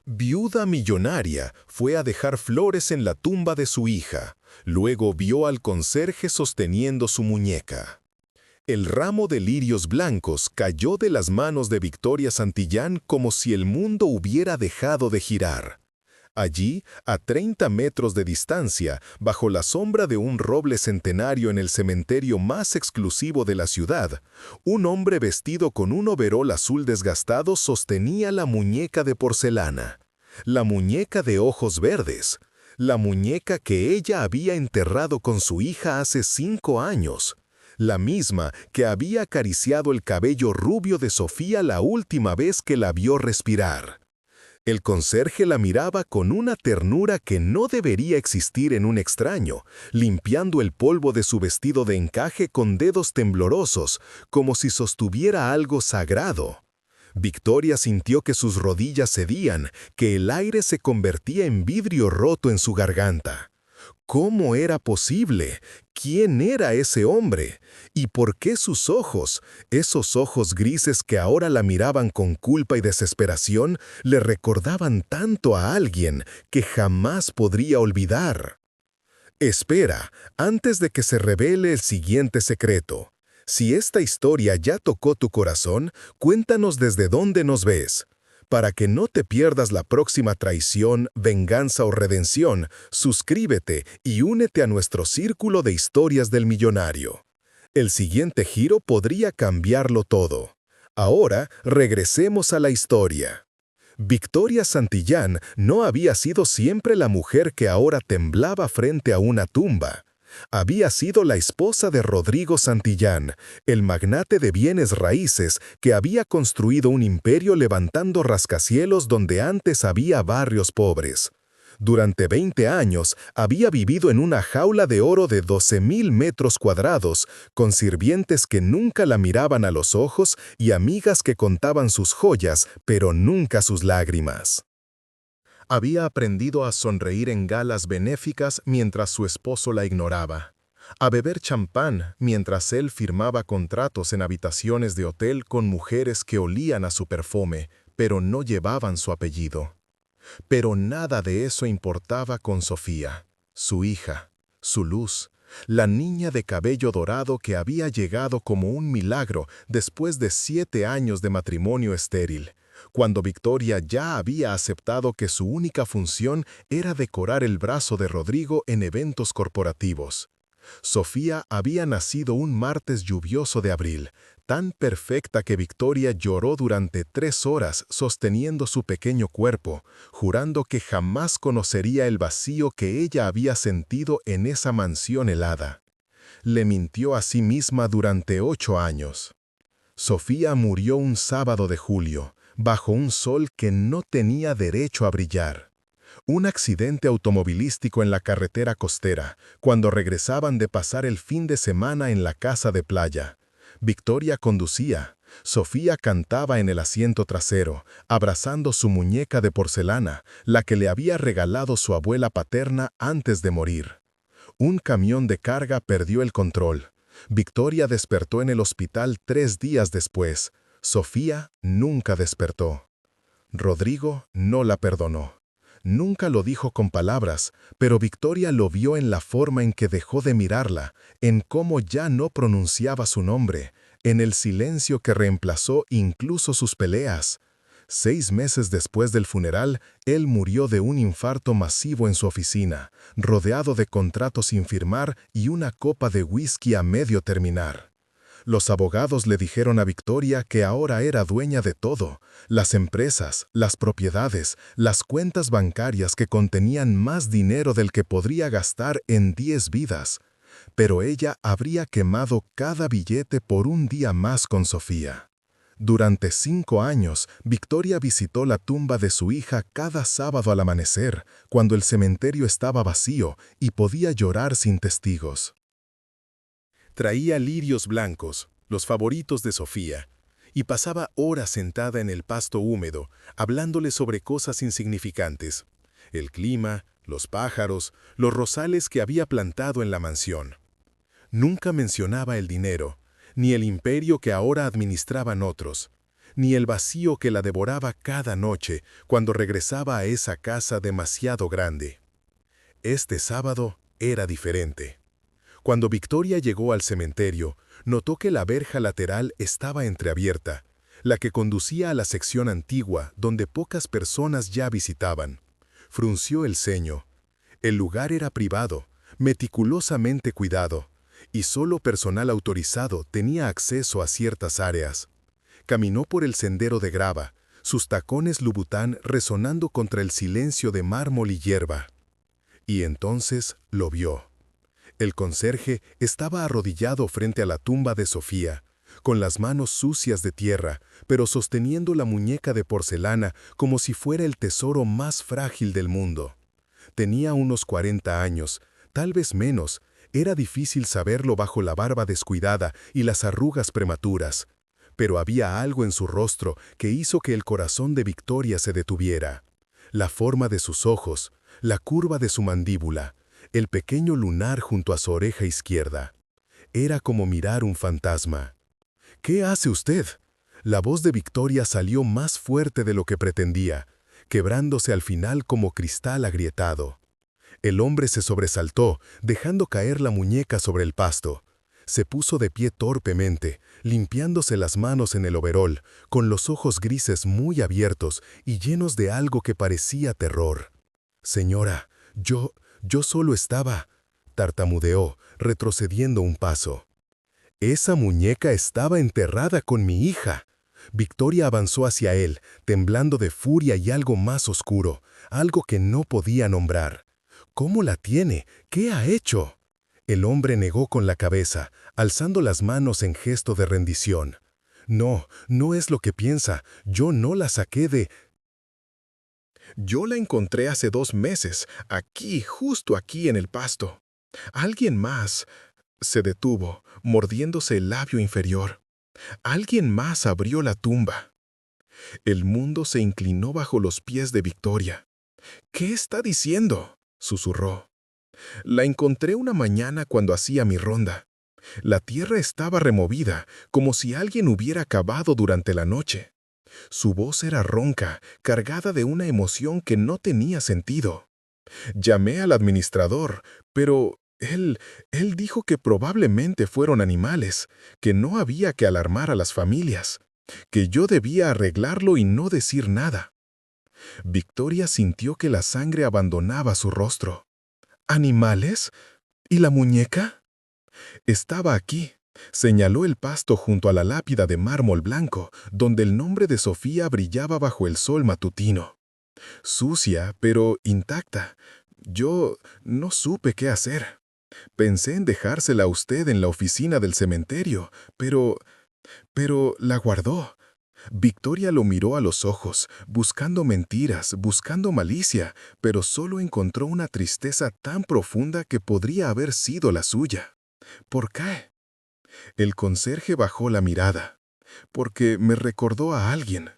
Viuda millonaria, fue a dejar flores en la tumba de su hija. Luego vio al conserje sosteniendo su muñeca. El ramo de lirios blancos cayó de las manos de Victoria Santillán como si el mundo hubiera dejado de girar. Allí, a 30 metros de distancia, bajo la sombra de un roble centenario en el cementerio más exclusivo de la ciudad, un hombre vestido con un overol azul desgastado sostenía la muñeca de porcelana. La muñeca de ojos verdes. La muñeca que ella había enterrado con su hija hace 5 años. La misma que había acariciado el cabello rubio de Sofía la última vez que la vio respirar. El conserje la miraba con una ternura que no debería existir en un extraño, limpiando el polvo de su vestido de encaje con dedos temblorosos, como si sostuviera algo sagrado. Victoria sintió que sus rodillas cedían, que el aire se convertía en vidrio roto en su garganta. ¿Cómo era posible? ¿Quién era ese hombre? ¿Y por qué sus ojos, esos ojos grises que ahora la miraban con culpa y desesperación, le recordaban tanto a alguien que jamás podría olvidar? Espera, antes de que se revele el siguiente secreto. Si esta historia ya tocó tu corazón, cuéntanos desde dónde nos ves. Para que no te pierdas la próxima traición, venganza o redención, suscríbete y únete a nuestro círculo de historias del millonario. El siguiente giro podría cambiarlo todo. Ahora, regresemos a la historia. Victoria Santillán no había sido siempre la mujer que ahora temblaba frente a una tumba. Había sido la esposa de Rodrigo Santillán, el magnate de bienes raíces que había construido un imperio levantando rascacielos donde antes había barrios pobres. Durante 20 años había vivido en una jaula de oro de 12.000 metros cuadrados, con sirvientes que nunca la miraban a los ojos y amigas que contaban sus joyas, pero nunca sus lágrimas. Había aprendido a sonreír en galas benéficas mientras su esposo la ignoraba, a beber champán mientras él firmaba contratos en habitaciones de hotel con mujeres que olían a su perfume, pero no llevaban su apellido. Pero nada de eso importaba con Sofía, su hija, su luz, la niña de cabello dorado que había llegado como un milagro después de 7 años de matrimonio estéril, cuando Victoria ya había aceptado que su única función era decorar el brazo de Rodrigo en eventos corporativos. Sofía había nacido un martes lluvioso de abril, tan perfecta que Victoria lloró durante 3 horas sosteniendo su pequeño cuerpo, jurando que jamás conocería el vacío que ella había sentido en esa mansión helada. Le mintió a sí misma durante 8 años. Sofía murió un sábado de julio, bajo un sol que no tenía derecho a brillar. Un accidente automovilístico en la carretera costera, cuando regresaban de pasar el fin de semana en la casa de playa. Victoria conducía. Sofía cantaba en el asiento trasero, abrazando su muñeca de porcelana, la que le había regalado su abuela paterna antes de morir. Un camión de carga perdió el control. Victoria despertó en el hospital 3 días después. Sofía nunca despertó. Rodrigo no la perdonó. Nunca lo dijo con palabras, pero Victoria lo vio en la forma en que dejó de mirarla, en cómo ya no pronunciaba su nombre, en el silencio que reemplazó incluso sus peleas. 6 meses después del funeral, él murió de un infarto masivo en su oficina, rodeado de contratos sin firmar y una copa de whisky a medio terminar. Los abogados le dijeron a Victoria que ahora era dueña de todo, las empresas, las propiedades, las cuentas bancarias que contenían más dinero del que podría gastar en 10 vidas. Pero ella habría quemado cada billete por un día más con Sofía. Durante 5 años, Victoria visitó la tumba de su hija cada sábado al amanecer, cuando el cementerio estaba vacío y podía llorar sin testigos. Traía lirios blancos, los favoritos de Sofía, y pasaba horas sentada en el pasto húmedo, hablándole sobre cosas insignificantes: el clima, los pájaros, los rosales que había plantado en la mansión. Nunca mencionaba el dinero, ni el imperio que ahora administraban otros. ni el vacío que la devoraba cada noche cuando regresaba a esa casa demasiado grande. Este sábado era diferente. Cuando Victoria llegó al cementerio, notó que la verja lateral estaba entreabierta, la que conducía a la sección antigua donde pocas personas ya visitaban. Frunció el ceño. El lugar era privado, meticulosamente cuidado, y solo personal autorizado tenía acceso a ciertas áreas. Caminó por el sendero de grava, sus tacones Louboutin resonando contra el silencio de mármol y hierba. Y entonces lo vio. El conserje estaba arrodillado frente a la tumba de Sofía, con las manos sucias de tierra, pero sosteniendo la muñeca de porcelana como si fuera el tesoro más frágil del mundo. Tenía unos 40 años, tal vez menos, era difícil saberlo bajo la barba descuidada y las arrugas prematuras, pero había algo en su rostro que hizo que el corazón de Victoria se detuviera. La forma de sus ojos, la curva de su mandíbula, el pequeño lunar junto a su oreja izquierda. Era como mirar un fantasma. «¿Qué hace usted?». La voz de Victoria salió más fuerte de lo que pretendía, quebrándose al final como cristal agrietado. El hombre se sobresaltó, dejando caer la muñeca sobre el pasto. Se puso de pie torpemente, limpiándose las manos en el overol, con los ojos grises muy abiertos y llenos de algo que parecía terror. «Señora, yo solo estaba», tartamudeó, retrocediendo un paso. «Esa muñeca estaba enterrada con mi hija». Victoria avanzó hacia él, temblando de furia y algo más oscuro, algo que no podía nombrar. «¿Cómo la tiene? ¿Qué ha hecho?». El hombre negó con la cabeza, alzando las manos en gesto de rendición. «No, no es lo que piensa. Yo no la saqué de...». «Yo la encontré hace 2 meses, aquí, justo aquí en el pasto. Alguien más...». Se detuvo, mordiéndose el labio inferior. Alguien más abrió la tumba. El mundo se inclinó bajo los pies de Victoria. «¿Qué está diciendo?», susurró. «La encontré una mañana cuando hacía mi ronda. La tierra estaba removida, como si alguien hubiera cavado durante la noche. Su voz era ronca, cargada de una emoción que no tenía sentido. Llamé al administrador, pero él dijo que probablemente fueron animales, que no había que alarmar a las familias, que yo debía arreglarlo y no decir nada». Victoria sintió que la sangre abandonaba su rostro. «¿Animales? ¿Y la muñeca?». «Estaba aquí», señaló el pasto junto a la lápida de mármol blanco, donde el nombre de Sofía brillaba bajo el sol matutino. «Sucia, pero intacta. Yo no supe qué hacer. Pensé en dejársela a usted en la oficina del cementerio, pero la guardó». Victoria lo miró a los ojos, buscando mentiras, buscando malicia, pero solo encontró una tristeza tan profunda que podría haber sido la suya. «¿Por qué?». El conserje bajó la mirada. «Porque me recordó a alguien».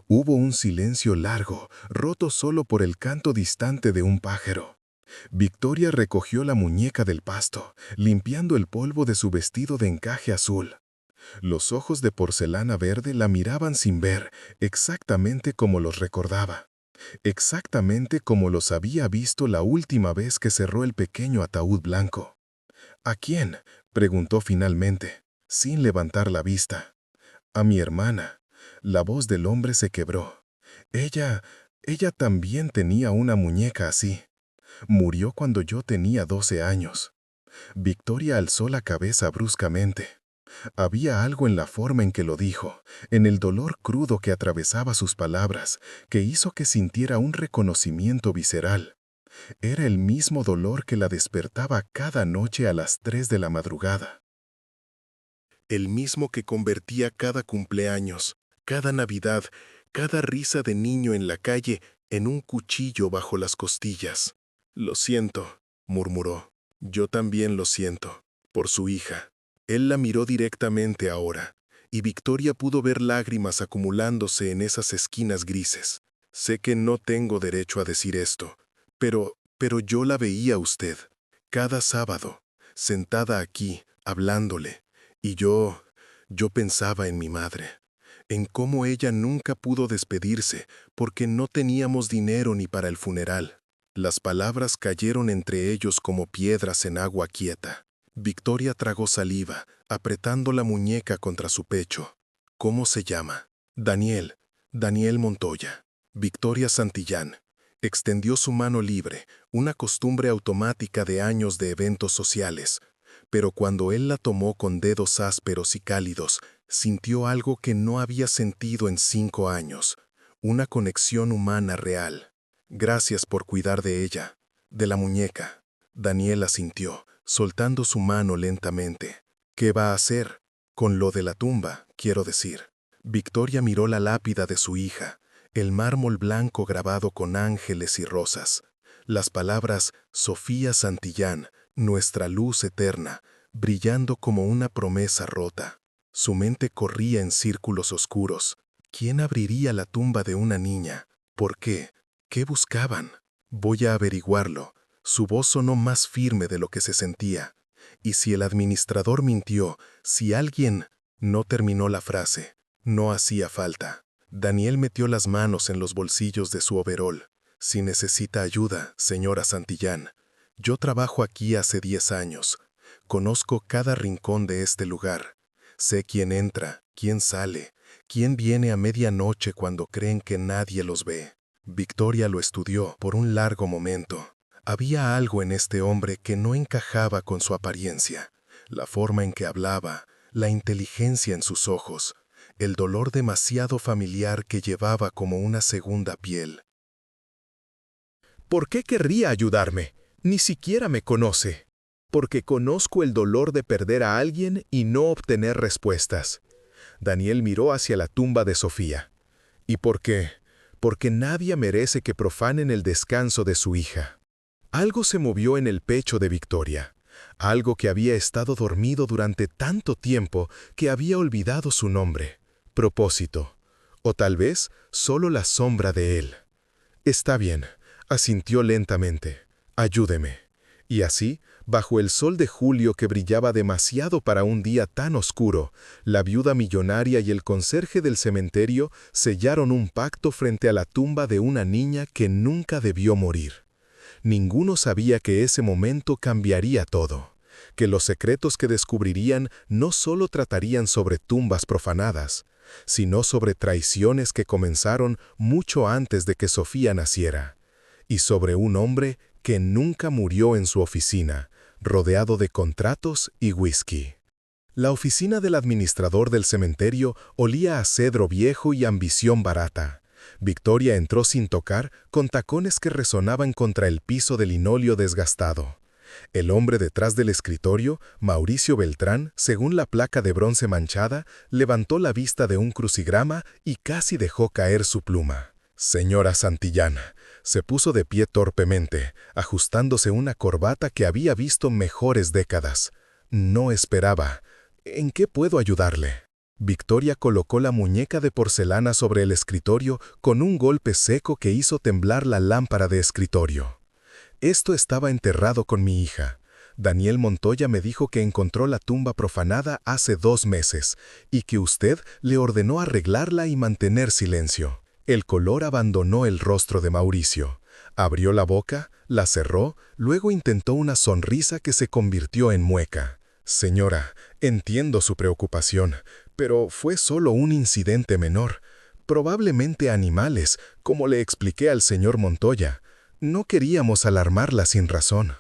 Hubo un silencio largo, roto solo por el canto distante de un pájaro. Victoria recogió la muñeca del pasto, limpiando el polvo de su vestido de encaje azul. Los ojos de porcelana verde la miraban sin ver, exactamente como los recordaba. Exactamente como los había visto la última vez que cerró el pequeño ataúd blanco. «¿A quién?», preguntó finalmente, sin levantar la vista. «A mi hermana». La voz del hombre se quebró. Ella también tenía una muñeca así. Murió cuando yo tenía 12 años». Victoria alzó la cabeza bruscamente. Había algo en la forma en que lo dijo, en el dolor crudo que atravesaba sus palabras, que hizo que sintiera un reconocimiento visceral. Era el mismo dolor que la despertaba cada noche a las 3 de la madrugada. El mismo que convertía cada cumpleaños, cada Navidad, cada risa de niño en la calle en un cuchillo bajo las costillas. «Lo siento», murmuró. «Yo también lo siento, por su hija». Él la miró directamente ahora, y Victoria pudo ver lágrimas acumulándose en esas esquinas grises. «Sé que no tengo derecho a decir esto, pero yo la veía a usted, cada sábado, sentada aquí, hablándole, y yo pensaba en mi madre. en cómo ella nunca pudo despedirse porque no teníamos dinero ni para el funeral. Las palabras cayeron entre ellos como piedras en agua quieta. Victoria tragó saliva, apretando la muñeca contra su pecho. ¿Cómo se llama? Daniel. Daniel Montoya. Victoria Santillán. Extendió su mano libre, una costumbre automática de años de eventos sociales. Pero cuando él la tomó con dedos ásperos y cálidos, sintió algo que no había sentido en 5 años. Una conexión humana real. Gracias por cuidar de ella, de la muñeca. Daniel asintió, soltando su mano lentamente. ¿Qué va a hacer? Con lo de la tumba, quiero decir. Victoria miró la lápida de su hija, el mármol blanco grabado con ángeles y rosas. Las palabras Sofía Santillán, nuestra luz eterna, brillando como una promesa rota. Su mente corría en círculos oscuros. ¿Quién abriría la tumba de una niña? ¿Por qué? ¿Qué buscaban? Voy a averiguarlo. Su voz sonó más firme de lo que se sentía. Y si el administrador mintió, si alguien... No terminó la frase. No hacía falta. Daniel metió las manos en los bolsillos de su overol. Si necesita ayuda, señora Santillán. Yo trabajo aquí hace 10 años. Conozco cada rincón de este lugar. Sé quién entra, quién sale, quién viene a medianoche cuando creen que nadie los ve. Victoria lo estudió por un largo momento. Había algo en este hombre que no encajaba con su apariencia. La forma en que hablaba, la inteligencia en sus ojos, el dolor demasiado familiar que llevaba como una segunda piel. ¿Por qué querría ayudarme? Ni siquiera me conoce. Porque conozco el dolor de perder a alguien y no obtener respuestas. Daniel miró hacia la tumba de Sofía. ¿Y por qué? Porque nadie merece que profanen el descanso de su hija. Algo se movió en el pecho de Victoria. Algo que había estado dormido durante tanto tiempo que había olvidado su nombre, propósito, o tal vez solo la sombra de él. Está bien, asintió lentamente. Ayúdeme. Y así, bajo el sol de julio que brillaba demasiado para un día tan oscuro, la viuda millonaria y el conserje del cementerio sellaron un pacto frente a la tumba de una niña que nunca debió morir. Ninguno sabía que ese momento cambiaría todo, que los secretos que descubrirían no solo tratarían sobre tumbas profanadas, sino sobre traiciones que comenzaron mucho antes de que Sofía naciera, y sobre un hombre que nunca murió en su oficina, rodeado de contratos y whisky. La oficina del administrador del cementerio olía a cedro viejo y ambición barata. Victoria entró sin tocar, con tacones que resonaban contra el piso de linóleo desgastado. El hombre detrás del escritorio, Mauricio Beltrán, según la placa de bronce manchada, levantó la vista de un crucigrama y casi dejó caer su pluma. Señora Santillán, se puso de pie torpemente, ajustándose una corbata que había visto mejores décadas. No esperaba. ¿En qué puedo ayudarle? Victoria colocó la muñeca de porcelana sobre el escritorio con un golpe seco que hizo temblar la lámpara de escritorio. Esto estaba enterrado con mi hija. Daniel Montoya me dijo que encontró la tumba profanada hace 2 meses y que usted le ordenó arreglarla y mantener silencio. El color abandonó el rostro de Mauricio. Abrió la boca, la cerró, luego intentó una sonrisa que se convirtió en mueca. Señora, entiendo su preocupación, pero fue solo un incidente menor. Probablemente animales, como le expliqué al señor Montoya. No queríamos alarmarla sin razón.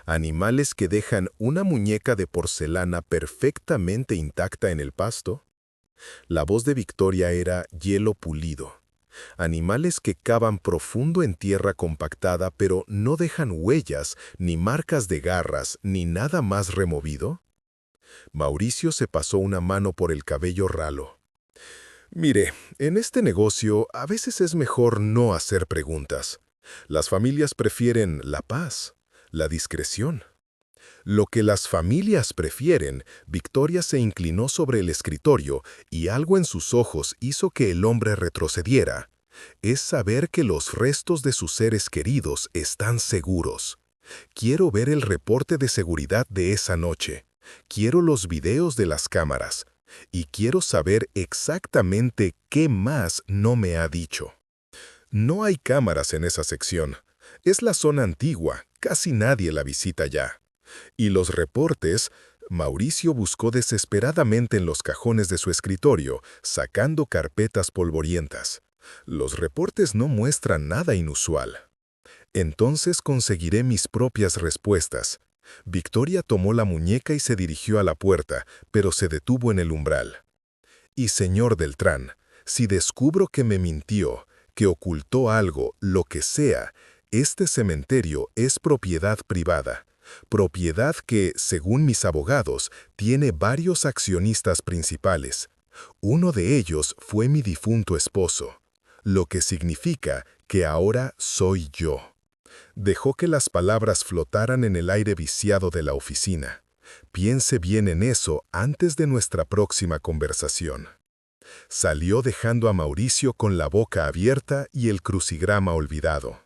¿Animales que dejan una muñeca de porcelana perfectamente intacta en el pasto? La voz de Victoria era hielo pulido. Animales que cavan profundo en tierra compactada pero no dejan huellas, ni marcas de garras, ni nada más removido. Mauricio se pasó una mano por el cabello ralo. Mire, en este negocio a veces es mejor no hacer preguntas. Las familias prefieren la paz, la discreción. Lo que las familias prefieren, Victoria se inclinó sobre el escritorio y algo en sus ojos hizo que el hombre retrocediera. Es saber que los restos de sus seres queridos están seguros. Quiero ver el reporte de seguridad de esa noche. Quiero los videos de las cámaras. y quiero saber exactamente qué más no me ha dicho. No hay cámaras en esa sección. Es la zona antigua, casi nadie la visita ya. Y los reportes, Mauricio buscó desesperadamente en los cajones de su escritorio, sacando carpetas polvorientas. Los reportes no muestran nada inusual. Entonces conseguiré mis propias respuestas. Victoria tomó la muñeca y se dirigió a la puerta, pero se detuvo en el umbral. Y señor Beltrán, si descubro que me mintió, que ocultó algo, lo que sea, este cementerio es propiedad privada. Propiedad que, según mis abogados, tiene varios accionistas principales. Uno de ellos fue mi difunto esposo, lo que significa que ahora soy yo. Dejó que las palabras flotaran en el aire viciado de la oficina. Piense bien en eso antes de nuestra próxima conversación. Salió dejando a Mauricio con la boca abierta y el crucigrama olvidado.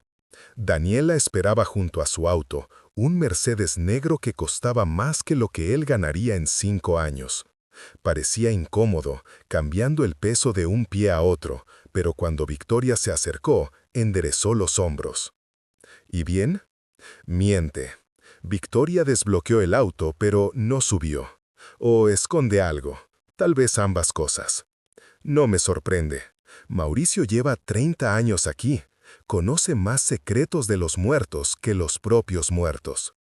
Daniela esperaba junto a su auto, un Mercedes negro que costaba más que lo que él ganaría en 5 años. Parecía incómodo, cambiando el peso de un pie a otro, pero cuando Victoria se acercó, enderezó los hombros. ¿Y bien? Miente. Victoria desbloqueó el auto, pero no subió. O esconde algo, tal vez ambas cosas. No me sorprende. Mauricio lleva 30 años aquí. Conoce más secretos de los muertos que los propios muertos.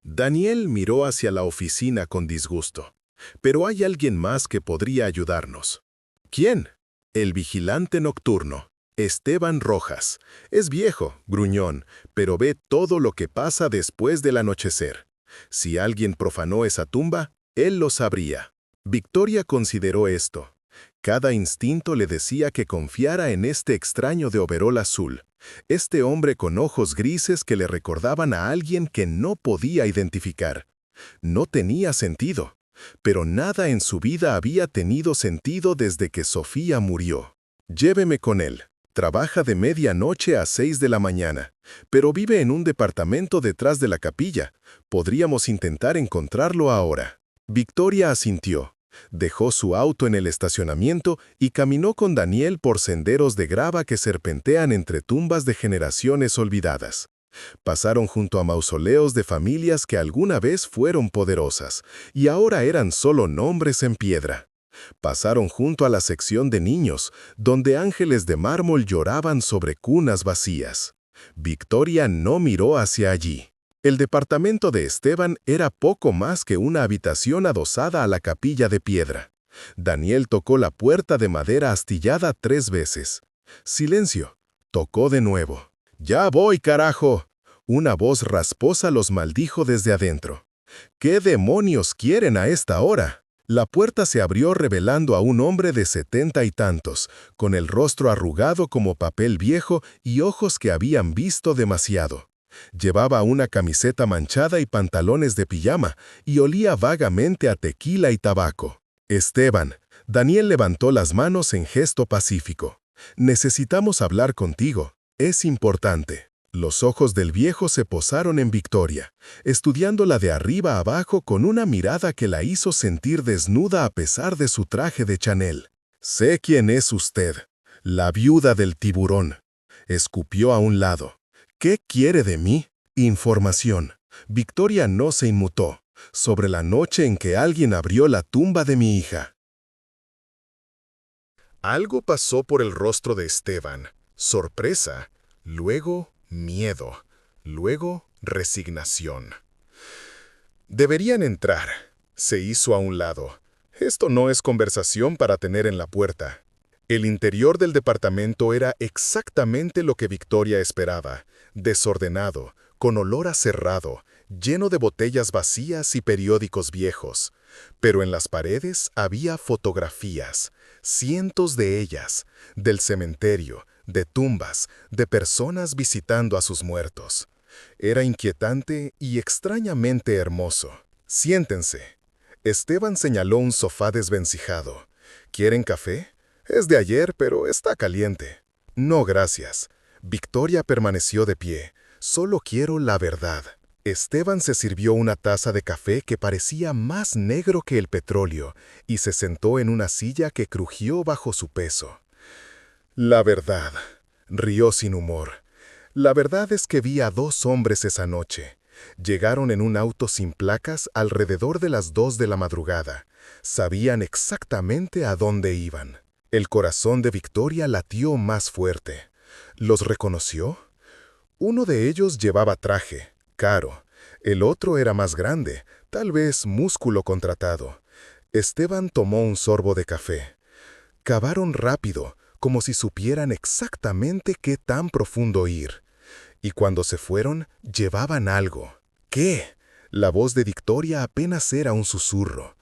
Daniel miró hacia la oficina con disgusto. Pero hay alguien más que podría ayudarnos. ¿Quién? El vigilante nocturno, Esteban Rojas. Es viejo, gruñón, pero ve todo lo que pasa después del anochecer. Si alguien profanó esa tumba, él lo sabría. Victoria consideró esto. Cada instinto le decía que confiara en este extraño de overol azul, este hombre con ojos grises que le recordaban a alguien que no podía identificar. No tenía sentido, pero nada en su vida había tenido sentido desde que Sofía murió. Lléveme con él. Trabaja de medianoche a 6 de la mañana, pero vive en un departamento detrás de la capilla. Podríamos intentar encontrarlo ahora. Victoria asintió. Dejó su auto en el estacionamiento y caminó con Daniel por senderos de grava que serpentean entre tumbas de generaciones olvidadas. Pasaron junto a mausoleos de familias que alguna vez fueron poderosas y ahora eran solo nombres en piedra. Pasaron junto a la sección de niños, donde ángeles de mármol lloraban sobre cunas vacías. Victoria no miró hacia allí. El departamento de Esteban era poco más que una habitación adosada a la capilla de piedra. Daniel tocó la puerta de madera astillada 3 veces. Silencio. Tocó de nuevo. «¡Ya voy, carajo!». Una voz rasposa los maldijo desde adentro. «¿Qué demonios quieren a esta hora?». La puerta se abrió revelando a un hombre de 70 y tantos, con el rostro arrugado como papel viejo y ojos que habían visto demasiado. Llevaba una camiseta manchada y pantalones de pijama, y olía vagamente a tequila y tabaco. «Esteban». Daniel levantó las manos en gesto pacífico. «Necesitamos hablar contigo. Es importante». Los ojos del viejo se posaron en Victoria, estudiándola de arriba a abajo con una mirada que la hizo sentir desnuda a pesar de su traje de Chanel. «Sé quién es usted, la viuda del tiburón». Escupió a un lado. «¿Qué quiere de mí?». «Información». Victoria no se inmutó. «Sobre la noche en que alguien abrió la tumba de mi hija». Algo pasó por el rostro de Esteban. Sorpresa, luego miedo, luego resignación. «Deberían entrar». Se hizo a un lado. «Esto no es conversación para tener en la puerta». El interior del departamento era exactamente lo que Victoria esperaba. Desordenado, con olor a cerrado, lleno de botellas vacías y periódicos viejos. Pero en las paredes había fotografías, cientos de ellas, del cementerio, de tumbas, de personas visitando a sus muertos. Era inquietante y extrañamente hermoso. «Siéntense». Esteban señaló un sofá desvencijado. «¿Quieren café? Es de ayer, pero está caliente». «No, gracias». Victoria permaneció de pie. «Solo quiero la verdad». Esteban se sirvió una taza de café que parecía más negro que el petróleo y se sentó en una silla que crujió bajo su peso. La verdad, rió sin humor. La verdad es que vi a 2 hombres esa noche. Llegaron en un auto sin placas alrededor de las 2 de la madrugada. Sabían exactamente a dónde iban. El corazón de Victoria latió más fuerte. ¿Los reconoció? Uno de ellos llevaba traje, caro. El otro era más grande, tal vez músculo contratado. Esteban tomó un sorbo de café. Cavaron rápido, como si supieran exactamente qué tan profundo ir. Y cuando se fueron, llevaban algo. ¿Qué? La voz de Victoria apenas era un susurro.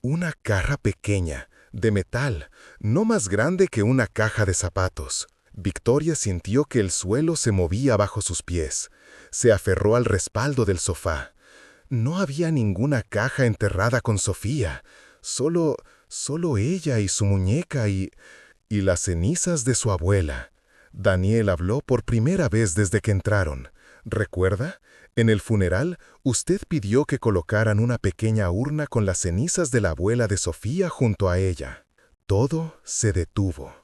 Una caja pequeña, de metal, no más grande que una caja de zapatos. Victoria sintió que el suelo se movía bajo sus pies. Se aferró al respaldo del sofá. No había ninguna caja enterrada con Sofía. Solo ella y su muñeca y las cenizas de su abuela. Daniel habló por primera vez desde que entraron. ¿Recuerda? En el funeral, usted pidió que colocaran una pequeña urna con las cenizas de la abuela de Sofía junto a ella. Todo se detuvo.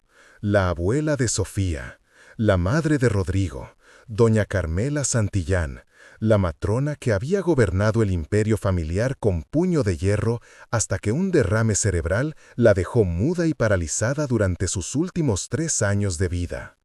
La abuela de Sofía, la madre de Rodrigo, doña Carmela Santillán, la matrona que había gobernado el imperio familiar con puño de hierro hasta que un derrame cerebral la dejó muda y paralizada durante sus últimos 3 años de vida.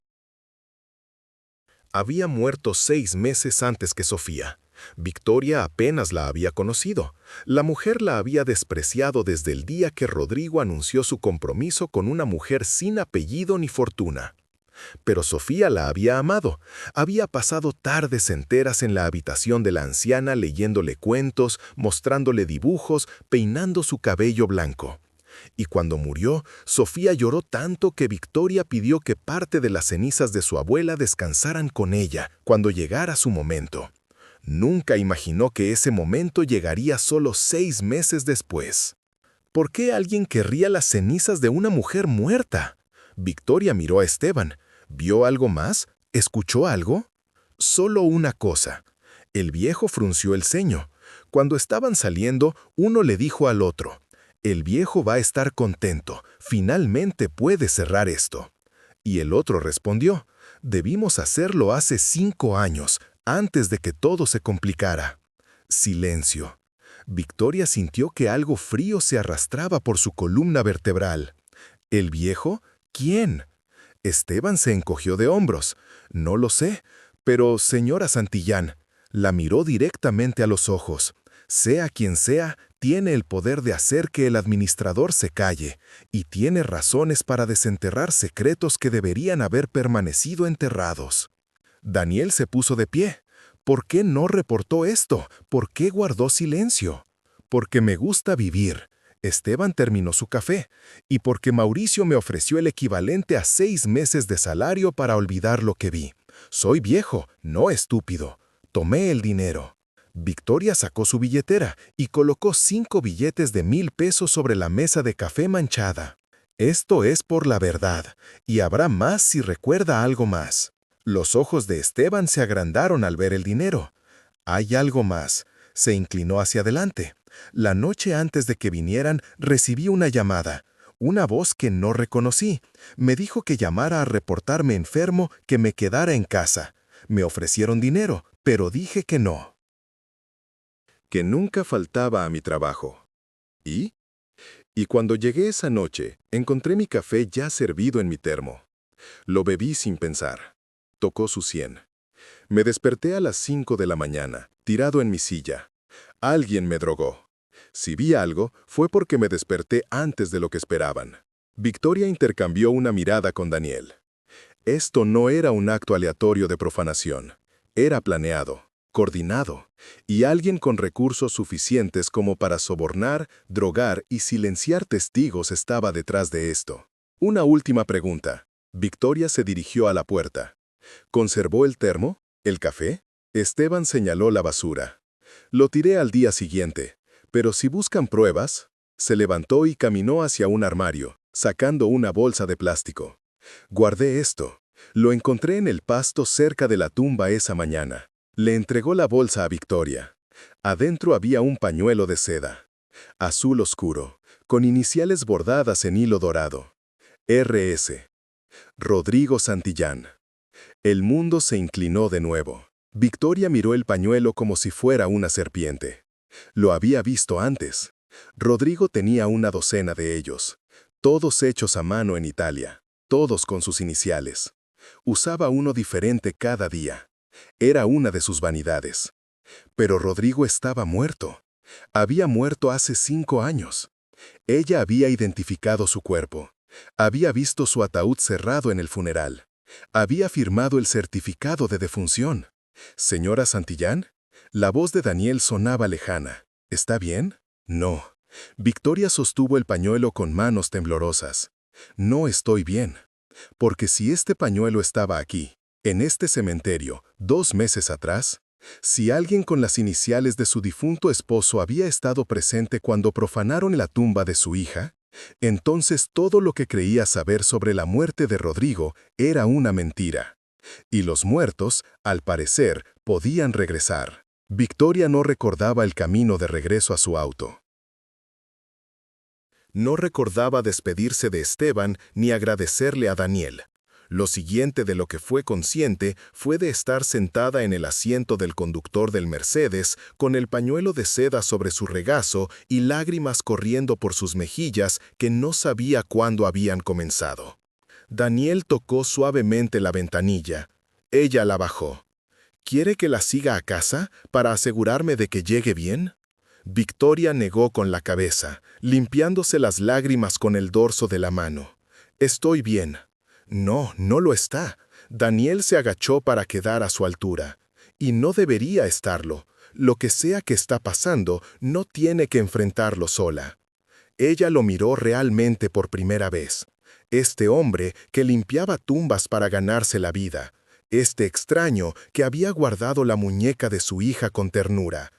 Había muerto 6 meses antes que Sofía. Victoria apenas la había conocido. La mujer la había despreciado desde el día que Rodrigo anunció su compromiso con una mujer sin apellido ni fortuna. Pero Sofía la había amado. Había pasado tardes enteras en la habitación de la anciana leyéndole cuentos, mostrándole dibujos, peinando su cabello blanco. Y cuando murió, Sofía lloró tanto que Victoria pidió que parte de las cenizas de su abuela descansaran con ella cuando llegara su momento. Nunca imaginó que ese momento llegaría solo 6 meses después. ¿Por qué alguien querría las cenizas de una mujer muerta? Victoria miró a Esteban. ¿Vio algo más? ¿Escuchó algo? Solo una cosa. El viejo frunció el ceño. Cuando estaban saliendo, uno le dijo al otro: «El viejo va a estar contento. Finalmente puede cerrar esto». Y el otro respondió: «Debimos hacerlo hace 5 años, antes de que todo se complicara». Silencio. Victoria sintió que algo frío se arrastraba por su columna vertebral. ¿El viejo? ¿Quién? Esteban se encogió de hombros. «No lo sé, pero señora Santillán». La miró directamente a los ojos. Sea quien sea, tiene el poder de hacer que el administrador se calle, y tiene razones para desenterrar secretos que deberían haber permanecido enterrados. Daniel se puso de pie. ¿Por qué no reportó esto? ¿Por qué guardó silencio? Porque me gusta vivir. Esteban terminó su café, y porque Mauricio me ofreció el equivalente a 6 meses de salario para olvidar lo que vi. Soy viejo, no estúpido. Tomé el dinero. Victoria sacó su billetera y colocó 5 billetes de 1000 pesos sobre la mesa de café manchada. Esto es por la verdad, y habrá más si recuerda algo más. Los ojos de Esteban se agrandaron al ver el dinero. Hay algo más. Se inclinó hacia adelante. La noche antes de que vinieran, recibí una llamada. Una voz que no reconocí. Me dijo que llamara a reportarme enfermo, que me quedara en casa. Me ofrecieron dinero, pero dije que no. Que nunca faltaba a mi trabajo. ¿Y? Y cuando llegué esa noche, encontré mi café ya servido en mi termo. Lo bebí sin pensar. Tocó su 100. Me desperté a las 5 de la mañana, tirado en mi silla. Alguien me drogó. Si vi algo, fue porque me desperté antes de lo que esperaban. Victoria intercambió una mirada con Daniel. Esto no era un acto aleatorio de profanación. Era planeado, coordinado, y alguien con recursos suficientes como para sobornar, drogar y silenciar testigos estaba detrás de esto. Una última pregunta. Victoria se dirigió a la puerta. ¿Conservó el termo? ¿El café? Esteban señaló la basura. Lo tiré al día siguiente, pero si buscan pruebas... Se levantó y caminó hacia un armario, sacando una bolsa de plástico. Guardé esto. Lo encontré en el pasto cerca de la tumba esa mañana. Le entregó la bolsa a Victoria. Adentro había un pañuelo de seda, azul oscuro, con iniciales bordadas en hilo dorado. R.S. Rodrigo Santillán. El mundo se inclinó de nuevo. Victoria miró el pañuelo como si fuera una serpiente. Lo había visto antes. Rodrigo tenía una docena de ellos, todos hechos a mano en Italia, todos con sus iniciales. Usaba uno diferente cada día. Era una de sus vanidades. Pero Rodrigo estaba muerto. Había muerto hace 5 años. Ella había identificado su cuerpo. Había visto su ataúd cerrado en el funeral. Había firmado el certificado de defunción. ¿Señora Santillán? La voz de Daniel sonaba lejana. ¿Está bien? No. Victoria sostuvo el pañuelo con manos temblorosas. No estoy bien. Porque si este pañuelo estaba aquí, en este cementerio, 2 meses atrás, si alguien con las iniciales de su difunto esposo había estado presente cuando profanaron la tumba de su hija, entonces todo lo que creía saber sobre la muerte de Rodrigo era una mentira. Y los muertos, al parecer, podían regresar. Victoria no recordaba el camino de regreso a su auto. No recordaba despedirse de Esteban ni agradecerle a Daniel. Lo siguiente de lo que fue consciente fue de estar sentada en el asiento del conductor del Mercedes con el pañuelo de seda sobre su regazo y lágrimas corriendo por sus mejillas que no sabía cuándo habían comenzado. Daniel tocó suavemente la ventanilla. Ella la bajó. ¿Quiere que la siga a casa para asegurarme de que llegue bien? Victoria negó con la cabeza, limpiándose las lágrimas con el dorso de la mano. Estoy bien. No, no lo está. Daniel se agachó para quedar a su altura. Y no debería estarlo. Lo que sea que está pasando, no tiene que enfrentarlo sola. Ella lo miró realmente por primera vez. Este hombre que limpiaba tumbas para ganarse la vida. Este extraño que había guardado la muñeca de su hija con ternura.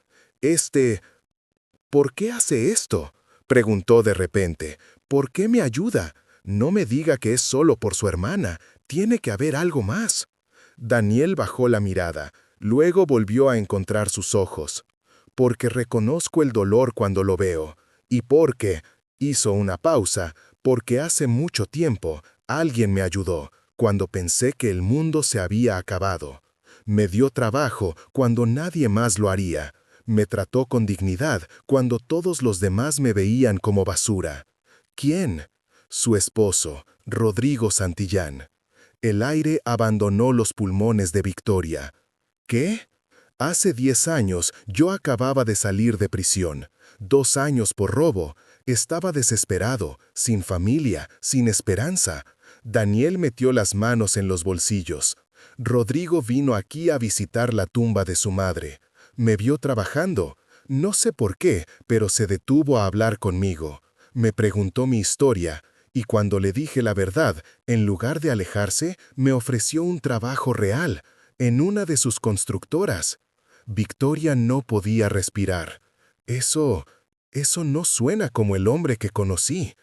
¿Por qué hace esto?, preguntó de repente. ¿Por qué me ayuda? No me diga que es solo por su hermana. Tiene que haber algo más. Daniel bajó la mirada. Luego volvió a encontrar sus ojos. Porque reconozco el dolor cuando lo veo. Y porque, hizo una pausa, porque hace mucho tiempo alguien me ayudó, cuando pensé que el mundo se había acabado. Me dio trabajo cuando nadie más lo haría. Me trató con dignidad cuando todos los demás me veían como basura. ¿Quién? Su esposo, Rodrigo Santillán. El aire abandonó los pulmones de Victoria. ¿Qué? Hace 10 años yo acababa de salir de prisión. 2 años por robo. Estaba desesperado, sin familia, sin esperanza. Daniel metió las manos en los bolsillos. Rodrigo vino aquí a visitar la tumba de su madre. Me vio trabajando. No sé por qué, pero se detuvo a hablar conmigo. Me preguntó mi historia, y cuando le dije la verdad, en lugar de alejarse, me ofreció un trabajo real, en una de sus constructoras. Victoria no podía respirar. Eso no suena como el hombre que conocí.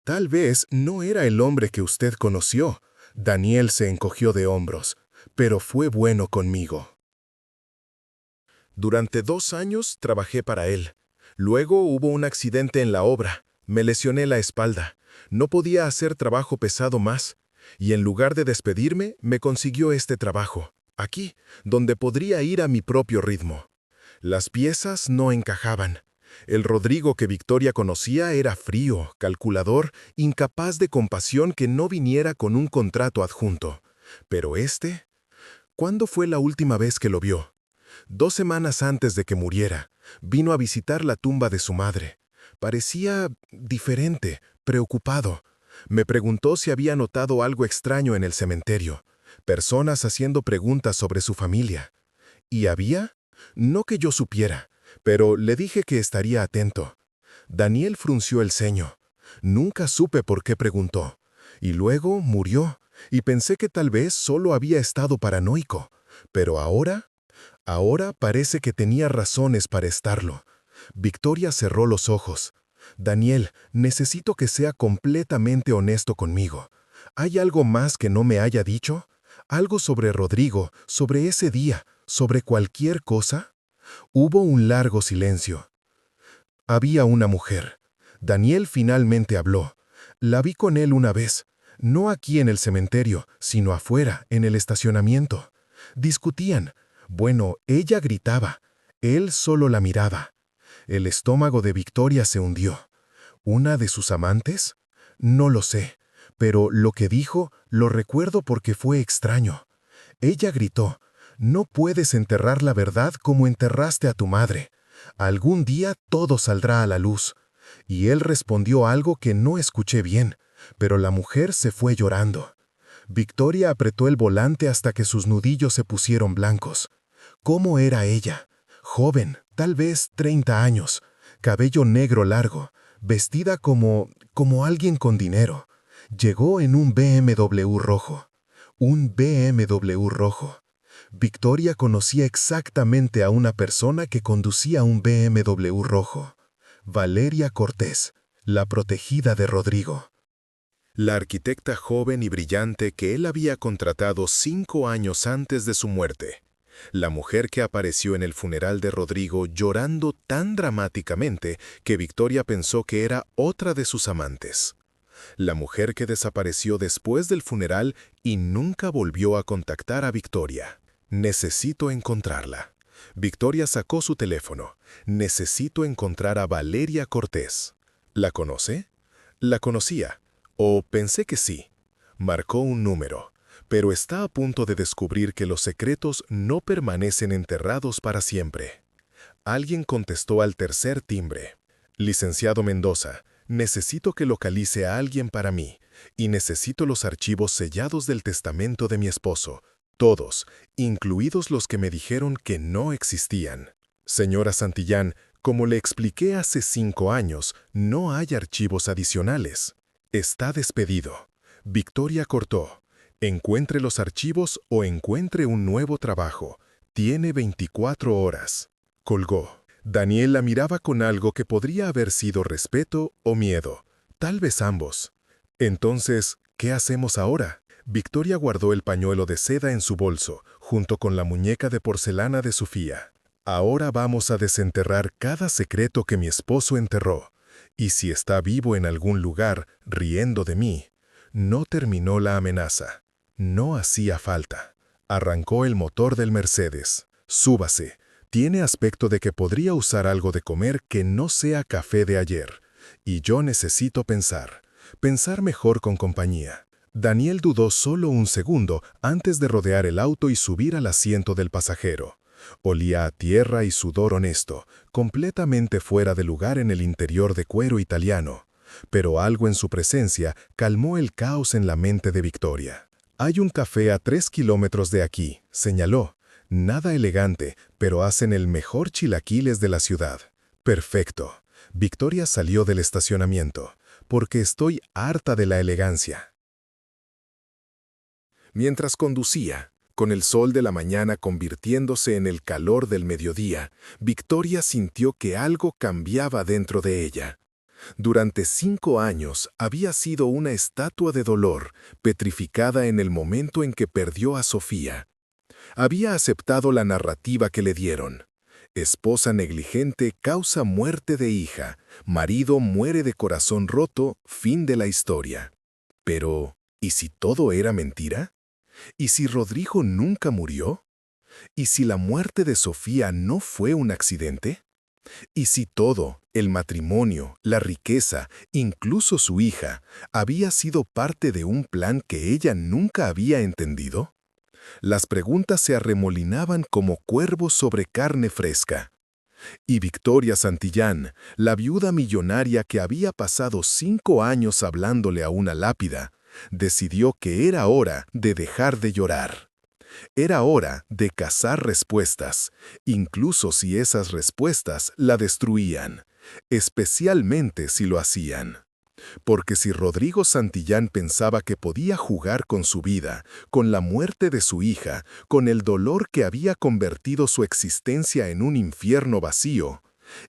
Tal vez no era el hombre que usted conoció. Daniel se encogió de hombros, pero fue bueno conmigo. Durante 2 años trabajé para él. Luego hubo un accidente en la obra. Me lesioné la espalda. No podía hacer trabajo pesado más. Y en lugar de despedirme, me consiguió este trabajo, aquí, donde podría ir a mi propio ritmo. Las piezas no encajaban. El Rodrigo que Victoria conocía era frío, calculador, incapaz de compasión que no viniera con un contrato adjunto. Pero ¿cuándo fue la última vez que lo vio? 2 semanas antes de que muriera, vino a visitar la tumba de su madre. Parecía diferente, preocupado. Me preguntó si había notado algo extraño en el cementerio, personas haciendo preguntas sobre su familia. ¿Y había? No que yo supiera, pero le dije que estaría atento. Daniel frunció el ceño. Nunca supe por qué preguntó. Y luego murió, y pensé que tal vez solo había estado paranoico. Pero ahora parece que tenía razones para estarlo. Victoria cerró los ojos. Daniel, necesito que sea completamente honesto conmigo. ¿Hay algo más que no me haya dicho? ¿Algo sobre Rodrigo, sobre ese día, sobre cualquier cosa? Hubo un largo silencio. Había una mujer. Daniel finalmente habló. La vi con él una vez, no aquí en el cementerio, sino afuera, en el estacionamiento. Discutían. Bueno, ella gritaba. Él solo la miraba. El estómago de Victoria se hundió. ¿Una de sus amantes? No lo sé, pero lo que dijo lo recuerdo porque fue extraño. Ella gritó, «No puedes enterrar la verdad como enterraste a tu madre. Algún día todo saldrá a la luz». Y él respondió algo que no escuché bien, pero la mujer se fue llorando. Victoria apretó el volante hasta que sus nudillos se pusieron blancos. ¿Cómo era ella? Joven, tal vez 30 años, cabello negro largo, vestida como alguien con dinero. Llegó en un BMW rojo. Un BMW rojo. Victoria conocía exactamente a una persona que conducía un BMW rojo. Valeria Cortés, la protegida de Rodrigo. La arquitecta joven y brillante que él había contratado 5 años antes de su muerte. La mujer que apareció en el funeral de Rodrigo llorando tan dramáticamente que Victoria pensó que era otra de sus amantes. La mujer que desapareció después del funeral y nunca volvió a contactar a Victoria. Necesito encontrarla. Victoria sacó su teléfono. Necesito encontrar a Valeria Cortés. ¿La conoce? La conocía. O pensé que sí. Marcó un número. Pero está a punto de descubrir que los secretos no permanecen enterrados para siempre. Alguien contestó al tercer timbre. Licenciado Mendoza, necesito que localice a alguien para mí, y necesito los archivos sellados del testamento de mi esposo, todos, incluidos los que me dijeron que no existían. Señora Santillán, como le expliqué hace 5 años, no hay archivos adicionales. Está despedido. Victoria cortó. Encuentre los archivos o encuentre un nuevo trabajo. Tiene 24 horas. Colgó. Daniel la miraba con algo que podría haber sido respeto o miedo. Tal vez ambos. Entonces, ¿qué hacemos ahora? Victoria guardó el pañuelo de seda en su bolso, junto con la muñeca de porcelana de Sofía. Ahora vamos a desenterrar cada secreto que mi esposo enterró. Y si está vivo en algún lugar, riendo de mí. No terminó la amenaza. No hacía falta. Arrancó el motor del Mercedes. Súbase. Tiene aspecto de que podría usar algo de comer que no sea café de ayer. Y yo necesito pensar. Pensar mejor con compañía. Daniel dudó solo un segundo antes de rodear el auto y subir al asiento del pasajero. Olía a tierra y sudor honesto, completamente fuera de lugar en el interior de cuero italiano. Pero algo en su presencia calmó el caos en la mente de Victoria. «Hay un café a 3 kilómetros de aquí», señaló. «Nada elegante, pero hacen el mejor chilaquiles de la ciudad». «Perfecto». Victoria salió del estacionamiento. «Porque estoy harta de la elegancia». Mientras conducía, con el sol de la mañana convirtiéndose en el calor del mediodía, Victoria sintió que algo cambiaba dentro de ella. Durante 5 años había sido una estatua de dolor, petrificada en el momento en que perdió a Sofía. Había aceptado la narrativa que le dieron. Esposa negligente causa muerte de hija, marido muere de corazón roto, fin de la historia. Pero, ¿y si todo era mentira? ¿Y si Rodrigo nunca murió? ¿Y si la muerte de Sofía no fue un accidente? ¿Y si todo, el matrimonio, la riqueza, incluso su hija, había sido parte de un plan que ella nunca había entendido? Las preguntas se arremolinaban como cuervos sobre carne fresca. Y Victoria Santillán, la viuda millonaria que había pasado 5 años hablándole a una lápida, decidió que era hora de dejar de llorar. Era hora de cazar respuestas, incluso si esas respuestas la destruían, especialmente si lo hacían. Porque si Rodrigo Santillán pensaba que podía jugar con su vida, con la muerte de su hija, con el dolor que había convertido su existencia en un infierno vacío,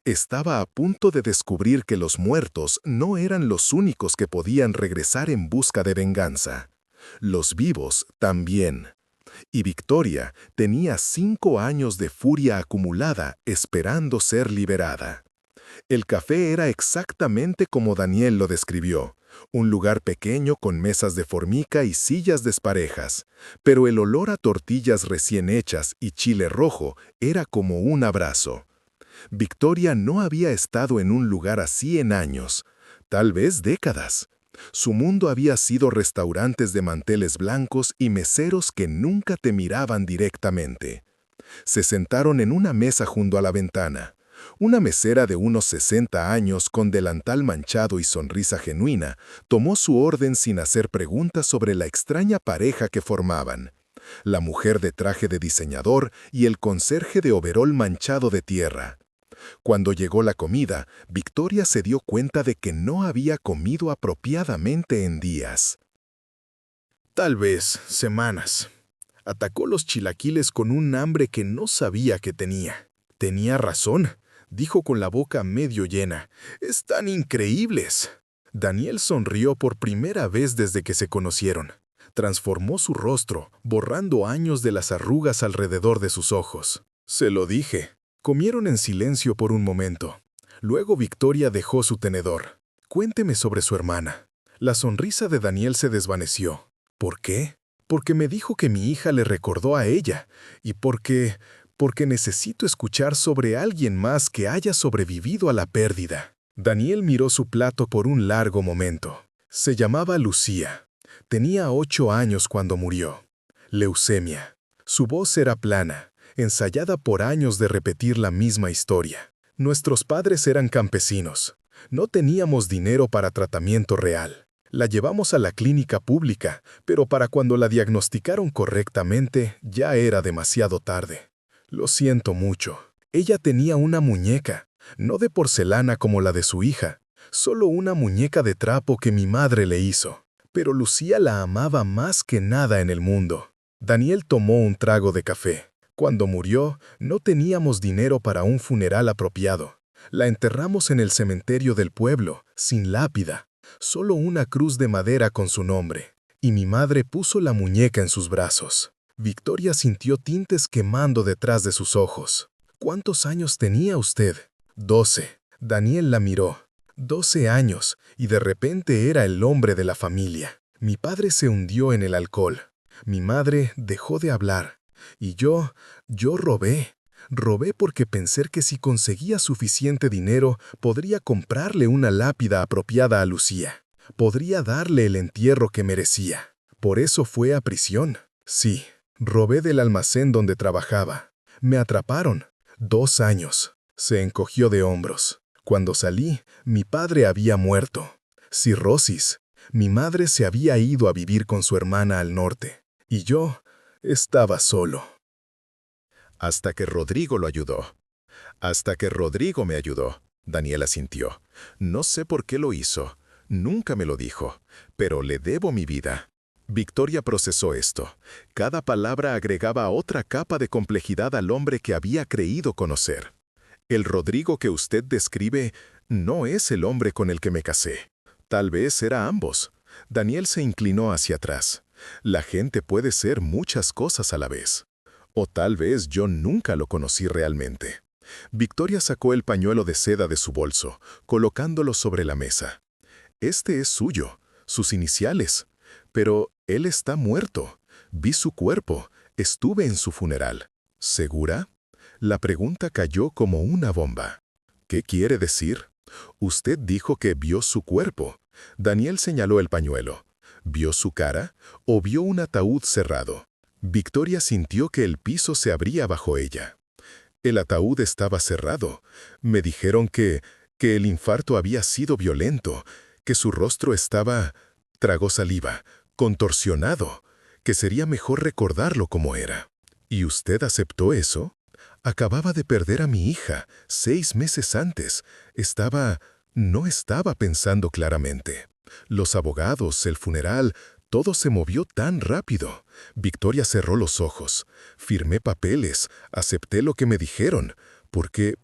estaba a punto de descubrir que los muertos no eran los únicos que podían regresar en busca de venganza. Los vivos también. Y Victoria tenía 5 años de furia acumulada esperando ser liberada. El café era exactamente como Daniel lo describió, un lugar pequeño con mesas de formica y sillas desparejas, pero el olor a tortillas recién hechas y chile rojo era como un abrazo. Victoria no había estado en un lugar así en años, tal vez décadas. Su mundo había sido restaurantes de manteles blancos y meseros que nunca te miraban directamente. Se sentaron en una mesa junto a la ventana. Una mesera de unos 60 años con delantal manchado y sonrisa genuina tomó su orden sin hacer preguntas sobre la extraña pareja que formaban. La mujer de traje de diseñador y el conserje de overol manchado de tierra. Cuando llegó la comida, Victoria se dio cuenta de que no había comido apropiadamente en días. Tal vez semanas. Atacó los chilaquiles con un hambre que no sabía que tenía. Tenía razón, dijo con la boca medio llena. ¡Están increíbles! Daniel sonrió por primera vez desde que se conocieron. Transformó su rostro, borrando años de las arrugas alrededor de sus ojos. Se lo dije. Comieron en silencio por un momento. Luego Victoria dejó su tenedor. Cuénteme sobre su hermana. La sonrisa de Daniel se desvaneció. ¿Por qué? Porque me dijo que mi hija le recordó a ella. Y porque necesito escuchar sobre alguien más que haya sobrevivido a la pérdida. Daniel miró su plato por un largo momento. Se llamaba Lucía. Tenía 8 años cuando murió. Leucemia. Su voz era plana, ensayada por años de repetir la misma historia. Nuestros padres eran campesinos. No teníamos dinero para tratamiento real. La llevamos a la clínica pública, pero para cuando la diagnosticaron correctamente, ya era demasiado tarde. Lo siento mucho. Ella tenía una muñeca, no de porcelana como la de su hija, solo una muñeca de trapo que mi madre le hizo. Pero Lucía la amaba más que nada en el mundo. Daniel tomó un trago de café. Cuando murió, no teníamos dinero para un funeral apropiado. La enterramos en el cementerio del pueblo, sin lápida, solo una cruz de madera con su nombre. Y mi madre puso la muñeca en sus brazos. Victoria sintió tintes quemando detrás de sus ojos. ¿Cuántos años tenía usted? 12. Daniel la miró. 12 años, y de repente era el hombre de la familia. Mi padre se hundió en el alcohol. Mi madre dejó de hablar. Y yo robé. Robé porque pensé que si conseguía suficiente dinero, podría comprarle una lápida apropiada a Lucía. Podría darle el entierro que merecía. Por eso fue a prisión. Sí, robé del almacén donde trabajaba. Me atraparon. 2 años. Se encogió de hombros. Cuando salí, mi padre había muerto. Cirrosis. Mi madre se había ido a vivir con su hermana al norte. Y yo estaba solo. Hasta que Rodrigo lo ayudó. Hasta que Rodrigo me ayudó. Daniela sintió. No sé por qué lo hizo. Nunca me lo dijo. Pero le debo mi vida. Victoria procesó esto. Cada palabra agregaba otra capa de complejidad al hombre que había creído conocer. El Rodrigo que usted describe no es el hombre con el que me casé. Tal vez era ambos. Daniel se inclinó hacia atrás. La gente puede ser muchas cosas a la vez. O tal vez yo nunca lo conocí realmente. Victoria sacó el pañuelo de seda de su bolso, colocándolo sobre la mesa. Este es suyo, sus iniciales. Pero él está muerto. Vi su cuerpo. Estuve en su funeral. ¿Segura? La pregunta cayó como una bomba. ¿Qué quiere decir? Usted dijo que vio su cuerpo. Daniel señaló el pañuelo. ¿Vio su cara o vio un ataúd cerrado? Victoria sintió que el piso se abría bajo ella. El ataúd estaba cerrado. Me dijeron que el infarto había sido violento, que su rostro estaba, tragó saliva, contorsionado, que sería mejor recordarlo como era. ¿Y usted aceptó eso? Acababa de perder a mi hija, 6 meses antes. No estaba pensando claramente. Los abogados, el funeral, todo se movió tan rápido. Victoria cerró los ojos. Firmé papeles, acepté lo que me dijeron. ¿Por qué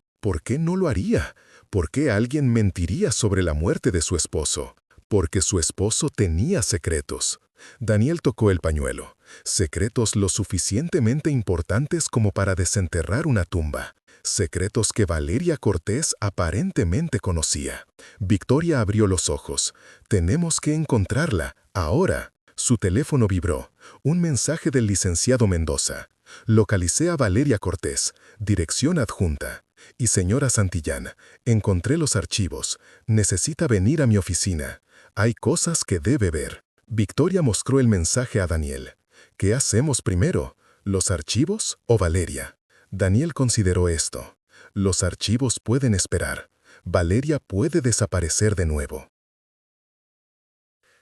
no lo haría? ¿Por qué alguien mentiría sobre la muerte de su esposo? Porque su esposo tenía secretos. Daniel tocó el pañuelo. secretos lo suficientemente importantes como para desenterrar una tumba, secretos que Valeria Cortés aparentemente conocía. Victoria abrió los ojos. Tenemos que encontrarla, ahora. Su teléfono vibró. Un mensaje del licenciado Mendoza. Localicé a Valeria Cortés, dirección adjunta. Y señora Santillán, encontré los archivos. Necesita venir a mi oficina. Hay cosas que debe ver. Victoria mostró el mensaje a Daniel. ¿Qué hacemos primero? ¿Los archivos o Valeria? Daniel consideró esto. Los archivos pueden esperar. Valeria puede desaparecer de nuevo.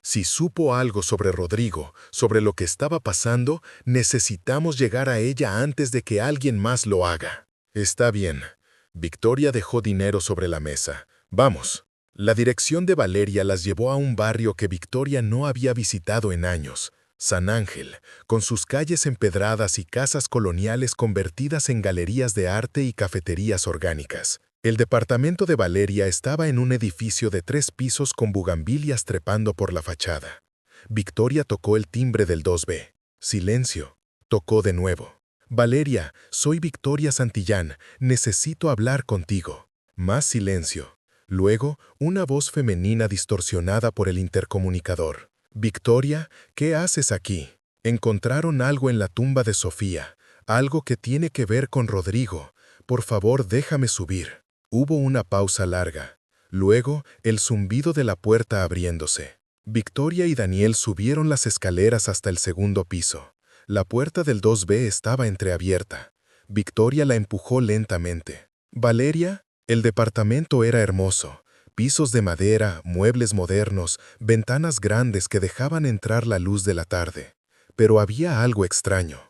Si supo algo sobre Rodrigo, sobre lo que estaba pasando, necesitamos llegar a ella antes de que alguien más lo haga. Está bien. Victoria dejó dinero sobre la mesa. Vamos. La dirección de Valeria las llevó a un barrio que Victoria no había visitado en años. San Ángel, con sus calles empedradas y casas coloniales convertidas en galerías de arte y cafeterías orgánicas. El departamento de Valeria estaba en un edificio de 3 pisos con bugambilias trepando por la fachada. Victoria tocó el timbre del 2B. Silencio. Tocó de nuevo. Valeria, soy Victoria Santillán. Necesito hablar contigo. Más silencio. Luego, una voz femenina distorsionada por el intercomunicador. Victoria, ¿qué haces aquí? Encontraron algo en la tumba de Sofía. Algo que tiene que ver con Rodrigo. Por favor, déjame subir. Hubo una pausa larga. Luego, el zumbido de la puerta abriéndose. Victoria y Daniel subieron las escaleras hasta el segundo piso. La puerta del 2B estaba entreabierta. Victoria la empujó lentamente. «Valeria». El departamento era hermoso. Pisos de madera, muebles modernos, ventanas grandes que dejaban entrar la luz de la tarde. Pero había algo extraño.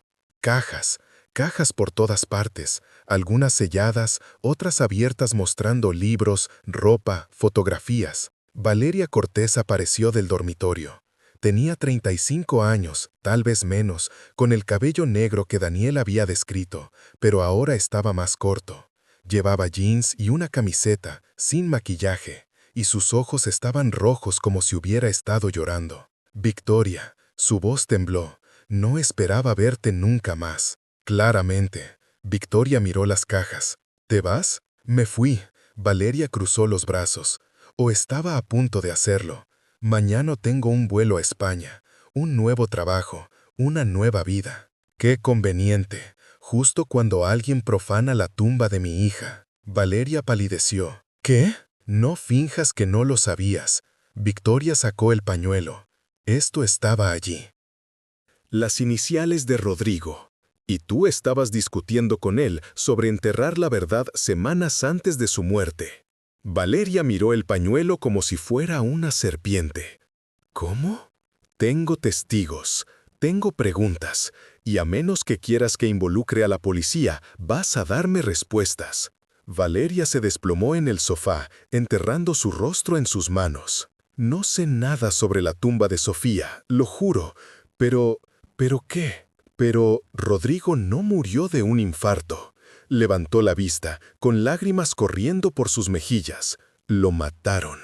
Cajas. Cajas por todas partes, algunas selladas, otras abiertas mostrando libros, ropa, fotografías. Valeria Cortés apareció del dormitorio. Tenía 35 años, tal vez menos, con el cabello negro que Daniel había descrito, pero ahora estaba más corto. Llevaba jeans y una camiseta, sin maquillaje, y sus ojos estaban rojos como si hubiera estado llorando. «Victoria», su voz tembló, «no esperaba verte nunca más». Claramente. Victoria miró las cajas. ¿Te vas? Me fui. Valeria cruzó los brazos. O estaba a punto de hacerlo. Mañana tengo un vuelo a España, un nuevo trabajo, una nueva vida. Qué conveniente. Justo cuando alguien profana la tumba de mi hija. Valeria palideció. ¿Qué? No finjas que no lo sabías. Victoria sacó el pañuelo. Esto estaba allí. Las iniciales de Rodrigo. Y tú estabas discutiendo con él sobre enterrar la verdad semanas antes de su muerte. Valeria miró el pañuelo como si fuera una serpiente. ¿Cómo? Tengo testigos, tengo preguntas, y a menos que quieras que involucre a la policía, vas a darme respuestas. Valeria se desplomó en el sofá, enterrando su rostro en sus manos. No sé nada sobre la tumba de Sofía, lo juro, ¿pero qué? Pero Rodrigo no murió de un infarto. Levantó la vista, con lágrimas corriendo por sus mejillas. Lo mataron.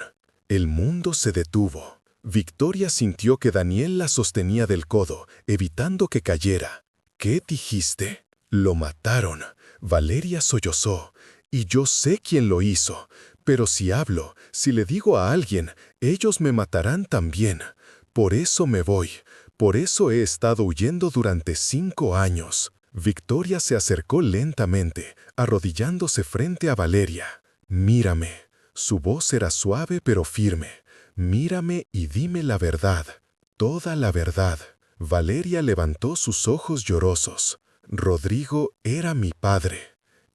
El mundo se detuvo. Victoria sintió que Daniel la sostenía del codo, evitando que cayera. ¿Qué dijiste? Lo mataron. Valeria sollozó. Y yo sé quién lo hizo. Pero si hablo, si le digo a alguien, ellos me matarán también. Por eso me voy. Por eso he estado huyendo durante 5 años. Victoria se acercó lentamente, arrodillándose frente a Valeria. Mírame. Su voz era suave pero firme. Mírame y dime la verdad. Toda la verdad. Valeria levantó sus ojos llorosos. Rodrigo era mi padre.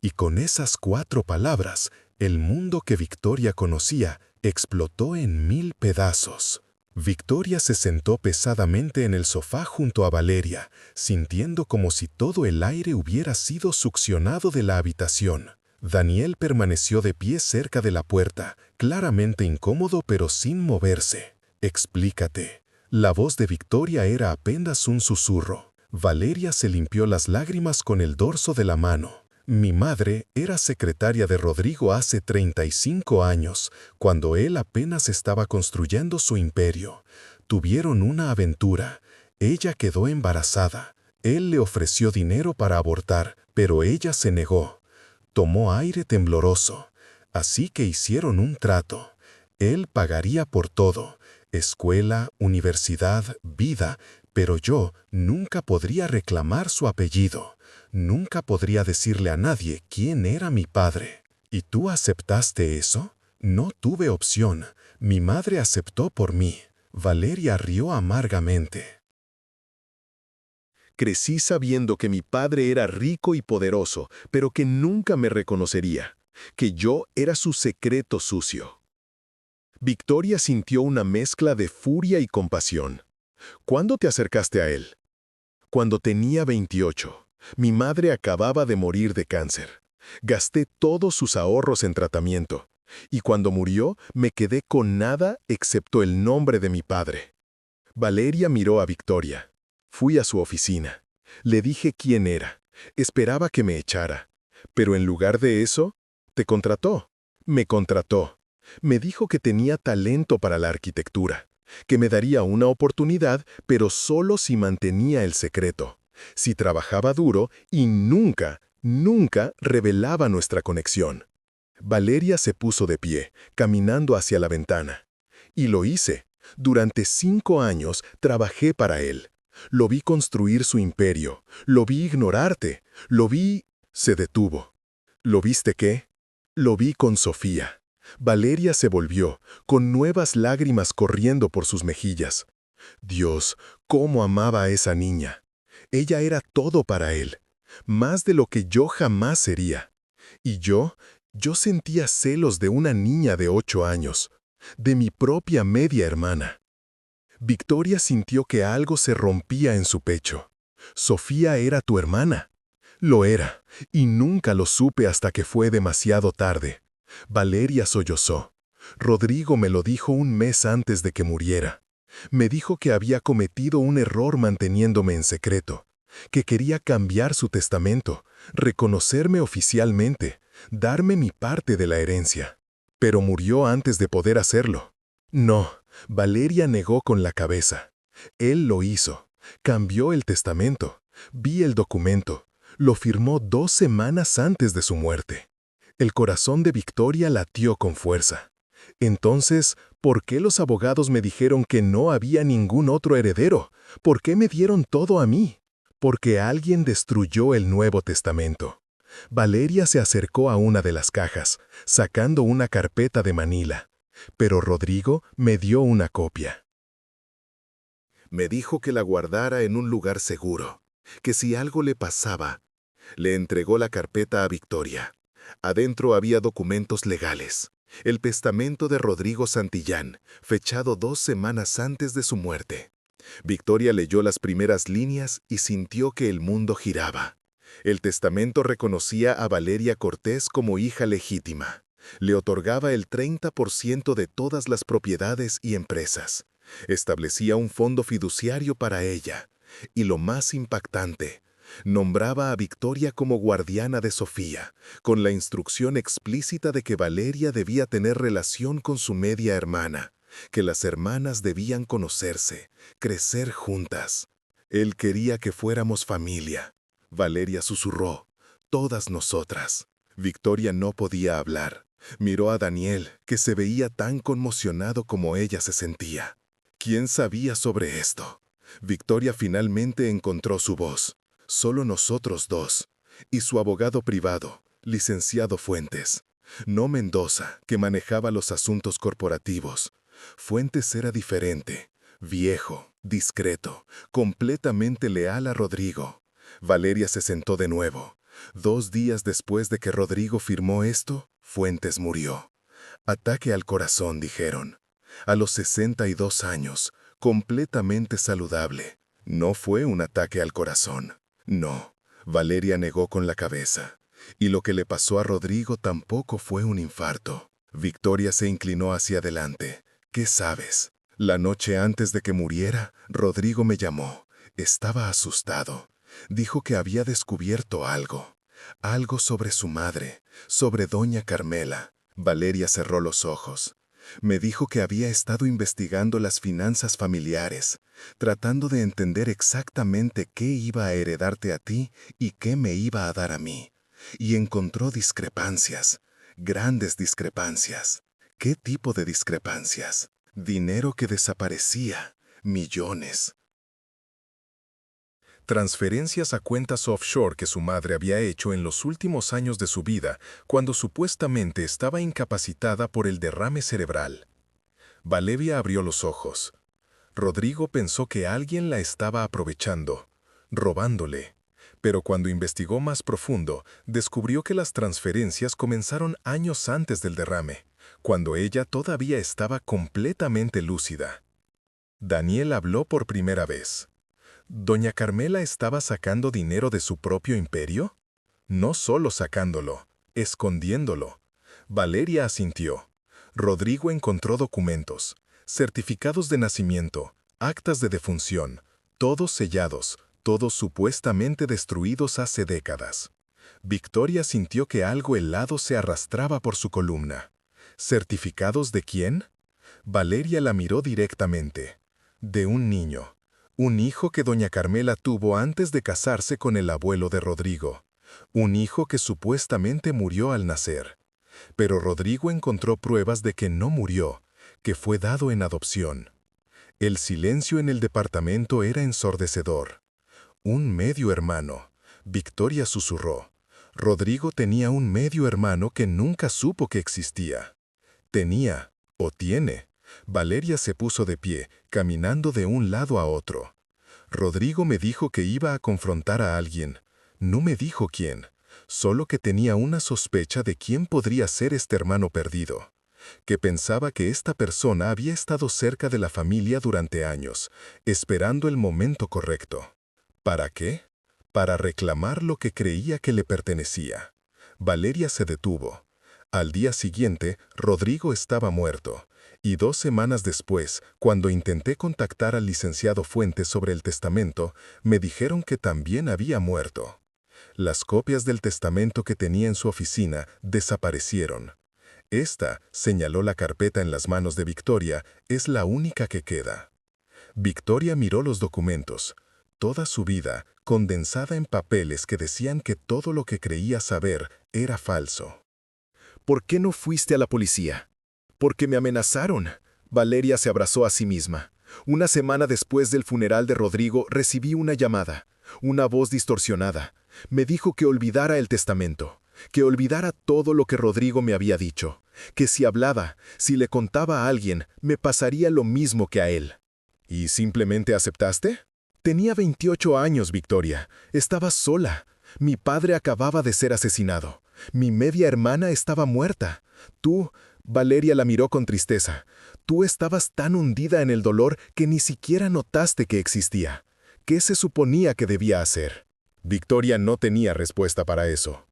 Y con esas 4 palabras, el mundo que Victoria conocía explotó en 1000 pedazos. Victoria se sentó pesadamente en el sofá junto a Valeria, sintiendo como si todo el aire hubiera sido succionado de la habitación. Daniel permaneció de pie cerca de la puerta, claramente incómodo pero sin moverse. «Explícate». La voz de Victoria era apenas un susurro. Valeria se limpió las lágrimas con el dorso de la mano. Mi madre era secretaria de Rodrigo hace 35 años, cuando él apenas estaba construyendo su imperio. Tuvieron una aventura. Ella quedó embarazada. Él le ofreció dinero para abortar, pero ella se negó. Tomó aire tembloroso. Así que hicieron un trato. Él pagaría por todo: escuela, universidad, vida, pero yo nunca podría reclamar su apellido. Nunca podría decirle a nadie quién era mi padre. ¿Y tú aceptaste eso? No tuve opción. Mi madre aceptó por mí. Valeria rió amargamente. Crecí sabiendo que mi padre era rico y poderoso, pero que nunca me reconocería, que yo era su secreto sucio. Victoria sintió una mezcla de furia y compasión. ¿Cuándo te acercaste a él? Cuando tenía 28. Mi madre acababa de morir de cáncer. Gasté todos sus ahorros en tratamiento, y cuando murió me quedé con nada excepto el nombre de mi padre. Valeria miró a Victoria. Fui a su oficina. Le dije quién era. Esperaba que me echara. Pero en lugar de eso, te contrató. Me contrató. Me dijo que tenía talento para la arquitectura, que me daría una oportunidad, pero solo si mantenía el secreto, si trabajaba duro y nunca revelaba nuestra conexión. Valeria se puso de pie, caminando hacia la ventana. Y lo hice. Durante 5 años trabajé para él. Lo vi construir su imperio. Lo vi ignorarte. Lo vi... Se detuvo. ¿Lo viste qué? Lo vi con Sofía. Valeria se volvió, con nuevas lágrimas corriendo por sus mejillas. Dios, cómo amaba a esa niña. Ella era todo para él, más de lo que yo jamás sería. Y yo sentía celos de una niña de 8 años, de mi propia media hermana. Victoria sintió que algo se rompía en su pecho. Sofía era tu hermana. Lo era, y nunca lo supe hasta que fue demasiado tarde. Valeria sollozó. Rodrigo me lo dijo un mes antes de que muriera. Me dijo que había cometido un error manteniéndome en secreto, que quería cambiar su testamento, reconocerme oficialmente, darme mi parte de la herencia. Pero murió antes de poder hacerlo. No, Valeria negó con la cabeza. Él lo hizo. Cambió el testamento. Vi el documento. Lo firmó 2 semanas antes de su muerte. El corazón de Victoria latió con fuerza. Entonces, ¿por qué los abogados me dijeron que no había ningún otro heredero? ¿Por qué me dieron todo a mí? Porque alguien destruyó el Nuevo Testamento. Valeria se acercó a una de las cajas, sacando una carpeta de Manila. Pero Rodrigo me dio una copia. Me dijo que la guardara en un lugar seguro, que si algo le pasaba, le entregó la carpeta a Victoria. Adentro había documentos legales. El testamento de Rodrigo Santillán, fechado 2 semanas antes de su muerte. Victoria leyó las primeras líneas y sintió que el mundo giraba. El testamento reconocía a Valeria Cortés como hija legítima. Le otorgaba el 30% de todas las propiedades y empresas. Establecía un fondo fiduciario para ella. Y lo más impactante, nombraba a Victoria como guardiana de Sofía, con la instrucción explícita de que Valeria debía tener relación con su media hermana, que las hermanas debían conocerse, crecer juntas. Él quería que fuéramos familia. Valeria susurró, todas nosotras. Victoria no podía hablar. Miró a Daniel, que se veía tan conmocionado como ella se sentía. ¿Quién sabía sobre esto? Victoria finalmente encontró su voz. Solo nosotros dos. Y su abogado privado, licenciado Fuentes. No Mendoza, que manejaba los asuntos corporativos. Fuentes era diferente. Viejo, discreto, completamente leal a Rodrigo. Valeria se sentó de nuevo. 2 días después de que Rodrigo firmó esto, Fuentes murió. Ataque al corazón, dijeron. A los 62 años, completamente saludable. No fue un ataque al corazón. No, Valeria negó con la cabeza. Y lo que le pasó a Rodrigo tampoco fue un infarto. Victoria se inclinó hacia adelante. ¿Qué sabes? La noche antes de que muriera, Rodrigo me llamó. Estaba asustado. Dijo que había descubierto algo. Algo sobre su madre, sobre doña Carmela. Valeria cerró los ojos. Me dijo que había estado investigando las finanzas familiares, tratando de entender exactamente qué iba a heredarte a ti y qué me iba a dar a mí. Y encontró discrepancias, grandes discrepancias. ¿Qué tipo de discrepancias? Dinero que desaparecía, millones. Transferencias a cuentas offshore que su madre había hecho en los últimos años de su vida, cuando supuestamente estaba incapacitada por el derrame cerebral. Valeria abrió los ojos. Rodrigo pensó que alguien la estaba aprovechando, robándole. Pero cuando investigó más profundo, descubrió que las transferencias comenzaron años antes del derrame, cuando ella todavía estaba completamente lúcida. Daniel habló por primera vez. ¿Doña Carmela estaba sacando dinero de su propio imperio? No solo sacándolo, escondiéndolo. Valeria asintió. Rodrigo encontró documentos, certificados de nacimiento, actas de defunción, todos sellados, todos supuestamente destruidos hace décadas. Victoria sintió que algo helado se arrastraba por su columna. ¿Certificados de quién? Valeria la miró directamente. De un niño. Un hijo que doña Carmela tuvo antes de casarse con el abuelo de Rodrigo. Un hijo que supuestamente murió al nacer. Pero Rodrigo encontró pruebas de que no murió, que fue dado en adopción. El silencio en el departamento era ensordecedor. Un medio hermano. Victoria susurró. Rodrigo tenía un medio hermano que nunca supo que existía. Tenía, o tiene. Valeria se puso de pie, caminando de un lado a otro. Rodrigo me dijo que iba a confrontar a alguien. No me dijo quién, solo que tenía una sospecha de quién podría ser este hermano perdido. Que pensaba que esta persona había estado cerca de la familia durante años, esperando el momento correcto. ¿Para qué? Para reclamar lo que creía que le pertenecía. Valeria se detuvo. Al día siguiente, Rodrigo estaba muerto. Y 2 semanas después, cuando intenté contactar al licenciado Fuentes sobre el testamento, me dijeron que también había muerto. Las copias del testamento que tenía en su oficina desaparecieron. Esta, señaló la carpeta en las manos de Victoria, es la única que queda. Victoria miró los documentos. Toda su vida, condensada en papeles que decían que todo lo que creía saber era falso. ¿Por qué no fuiste a la policía? Porque me amenazaron. Valeria se abrazó a sí misma. Una semana después del funeral de Rodrigo recibí una llamada, una voz distorsionada. Me dijo que olvidara el testamento, que olvidara todo lo que Rodrigo me había dicho, que si hablaba, si le contaba a alguien, me pasaría lo mismo que a él. ¿Y simplemente aceptaste? Tenía 28 años, Victoria. Estaba sola. Mi padre acababa de ser asesinado. Mi media hermana estaba muerta. Tú... Valeria la miró con tristeza. Tú estabas tan hundida en el dolor que ni siquiera notaste que existía. ¿Qué se suponía que debía hacer? Victoria no tenía respuesta para eso.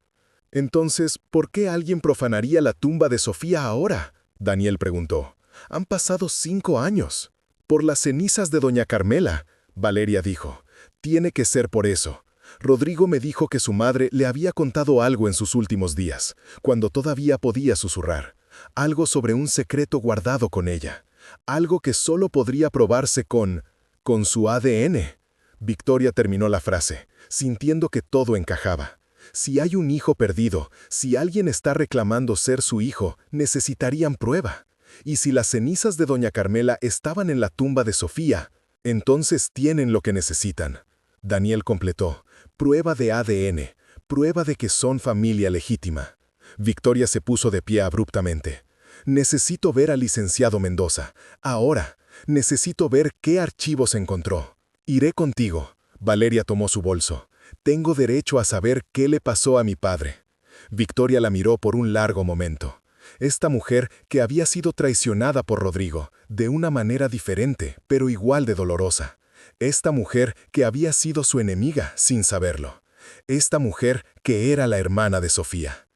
Entonces, ¿por qué alguien profanaría la tumba de Sofía ahora? Daniel preguntó. Han pasado 5 años. Por las cenizas de doña Carmela, Valeria dijo. Tiene que ser por eso. Rodrigo me dijo que su madre le había contado algo en sus últimos días, cuando todavía podía susurrar. Algo sobre un secreto guardado con ella. Algo que solo podría probarse con su ADN. Victoria terminó la frase, sintiendo que todo encajaba. Si hay un hijo perdido, si alguien está reclamando ser su hijo, necesitarían prueba. Y si las cenizas de doña Carmela estaban en la tumba de Sofía, entonces tienen lo que necesitan. Daniel completó. Prueba de ADN, prueba de que son familia legítima. Victoria se puso de pie abruptamente. Necesito ver al licenciado Mendoza. Ahora, necesito ver qué archivos encontró. Iré contigo. Valeria tomó su bolso. Tengo derecho a saber qué le pasó a mi padre. Victoria la miró por un largo momento. Esta mujer que había sido traicionada por Rodrigo, de una manera diferente, pero igual de dolorosa. Esta mujer que había sido su enemiga sin saberlo. Esta mujer que era la hermana de Sofía.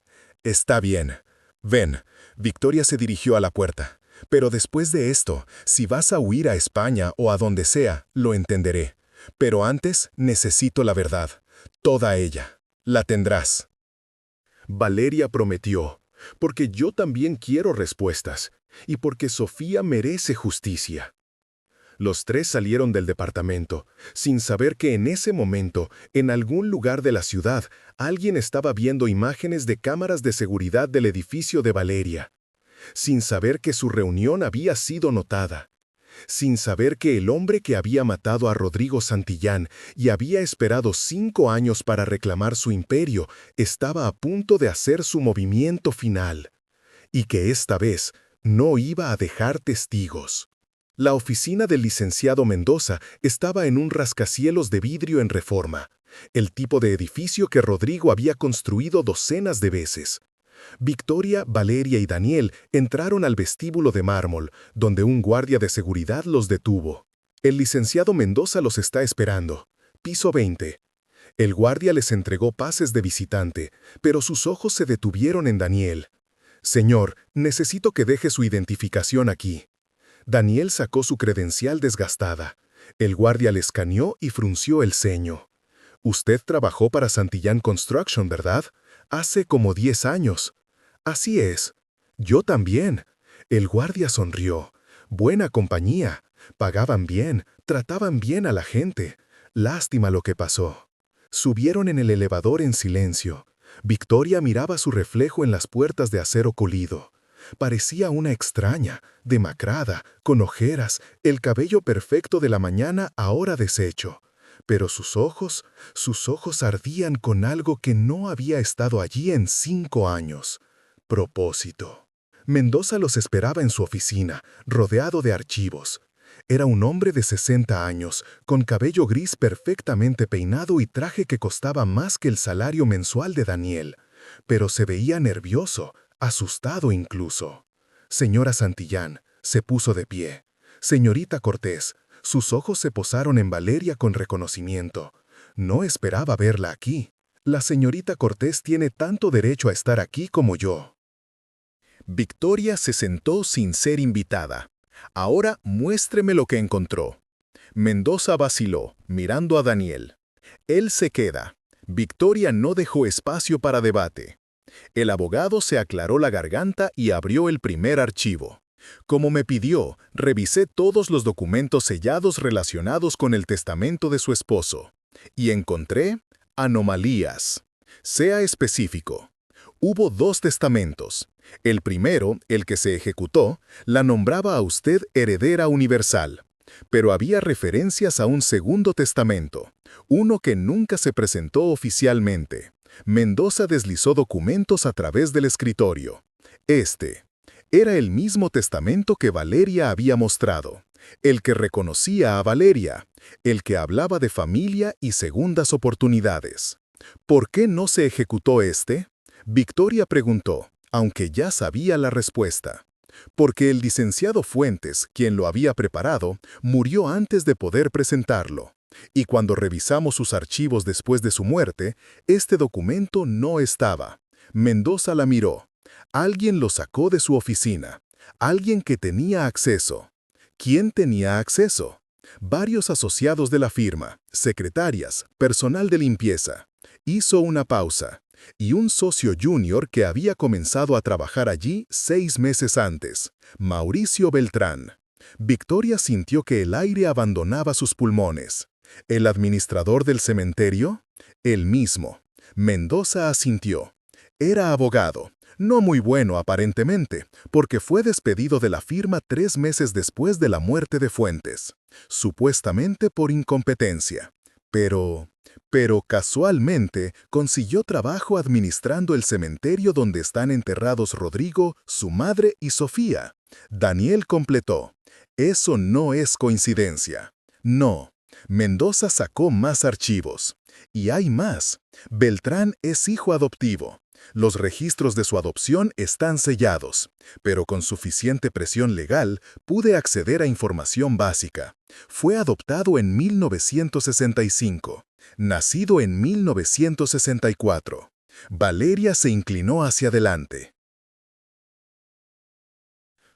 Está bien. Ven. Victoria se dirigió a la puerta. Pero después de esto, si vas a huir a España o a donde sea, lo entenderé. Pero antes necesito la verdad. Toda ella. La tendrás. Valeria prometió. porque yo también quiero respuestas, y porque Sofía merece justicia. Los tres salieron del departamento, sin saber que en ese momento, en algún lugar de la ciudad, alguien estaba viendo imágenes de cámaras de seguridad del edificio de Valeria, sin saber que su reunión había sido notada, sin saber que el hombre que había matado a Rodrigo Santillán y había esperado 5 años para reclamar su imperio, estaba a punto de hacer su movimiento final, y que esta vez no iba a dejar testigos. La oficina del licenciado Mendoza estaba en un rascacielos de vidrio en Reforma, el tipo de edificio que Rodrigo había construido docenas de veces. Victoria, Valeria y Daniel entraron al vestíbulo de mármol, donde un guardia de seguridad los detuvo. El licenciado Mendoza los está esperando. Piso 20. El guardia les entregó pases de visitante, pero sus ojos se detuvieron en Daniel. «Señor, necesito que deje su identificación aquí». Daniel sacó su credencial desgastada. El guardia le escaneó y frunció el ceño. «Usted trabajó para Santillán Construction, ¿verdad? Hace como 10 años». «Así es». «Yo también». El guardia sonrió. «Buena compañía. Pagaban bien, trataban bien a la gente. Lástima lo que pasó». Subieron en el elevador en silencio. Victoria miraba su reflejo en las puertas de acero colido. Parecía una extraña, demacrada, con ojeras, el cabello perfecto de la mañana ahora deshecho. Pero sus ojos ardían con algo que no había estado allí en 5 años. Propósito. Mendoza los esperaba en su oficina, rodeado de archivos. Era un hombre de 60 años, con cabello gris perfectamente peinado y traje que costaba más que el salario mensual de Daniel. Pero se veía nervioso, asustado incluso. «Señora Santillán», se puso de pie. «Señorita Cortés», sus ojos se posaron en Valeria con reconocimiento. «No esperaba verla aquí. La señorita Cortés tiene tanto derecho a estar aquí como yo». Victoria se sentó sin ser invitada. «Ahora muéstreme lo que encontró». Mendoza vaciló, mirando a Daniel. Él se queda. Victoria no dejó espacio para debate. El abogado se aclaró la garganta y abrió el primer archivo. «Como me pidió, revisé todos los documentos sellados relacionados con el testamento de su esposo. Y encontré anomalías. Sea específico. Hubo 2 testamentos. El primero, el que se ejecutó, la nombraba a usted heredera universal. Pero había referencias a un segundo testamento, uno que nunca se presentó oficialmente. Mendoza deslizó documentos a través del escritorio. Este era el mismo testamento que Valeria había mostrado, el que reconocía a Valeria, el que hablaba de familia y segundas oportunidades. ¿Por qué no se ejecutó este? Victoria preguntó, aunque ya sabía la respuesta. Porque el licenciado Fuentes, quien lo había preparado, murió antes de poder presentarlo. Y cuando revisamos sus archivos después de su muerte, este documento no estaba. Mendoza la miró. Alguien lo sacó de su oficina. Alguien que tenía acceso. ¿Quién tenía acceso? Varios asociados de la firma, secretarias, personal de limpieza. Hizo una pausa. Y un socio junior que había comenzado a trabajar allí 6 meses antes, Mauricio Beltrán. Victoria sintió que el aire abandonaba sus pulmones. ¿El administrador del cementerio? El mismo. Mendoza asintió. Era abogado, no muy bueno aparentemente, porque fue despedido de la firma 3 meses después de la muerte de Fuentes, supuestamente por incompetencia. Pero casualmente consiguió trabajo administrando el cementerio donde están enterrados Rodrigo, su madre y Sofía. Daniel completó. Eso no es coincidencia. No. Mendoza sacó más archivos. Y hay más. Beltrán es hijo adoptivo. Los registros de su adopción están sellados, pero con suficiente presión legal pude acceder a información básica. Fue adoptado en 1965, nacido en 1964. Valeria se inclinó hacia adelante.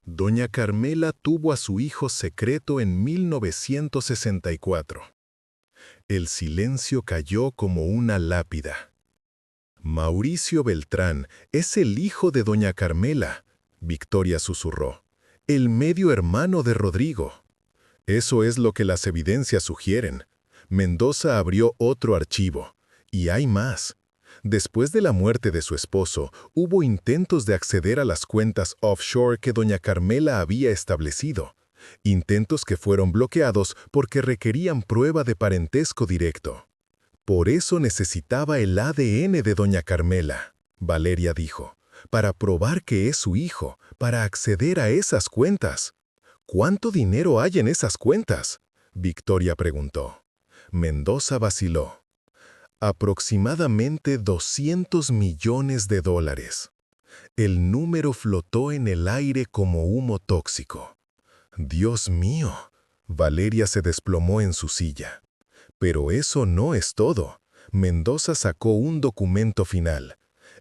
Doña Carmela tuvo a su hijo secreto en 1964. El silencio cayó como una lápida. Mauricio Beltrán es el hijo de doña Carmela, Victoria susurró. El medio hermano de Rodrigo. Eso es lo que las evidencias sugieren. Mendoza abrió otro archivo. Y hay más. Después de la muerte de su esposo, hubo intentos de acceder a las cuentas offshore que doña Carmela había establecido. Intentos que fueron bloqueados porque requerían prueba de parentesco directo. Por eso necesitaba el ADN de doña Carmela, Valeria dijo, para probar que es su hijo, para acceder a esas cuentas. ¿Cuánto dinero hay en esas cuentas?, Victoria preguntó. Mendoza vaciló. Aproximadamente $200 millones. El número flotó en el aire como humo tóxico. Dios mío, Valeria se desplomó en su silla. Pero eso no es todo. Mendoza sacó un documento final.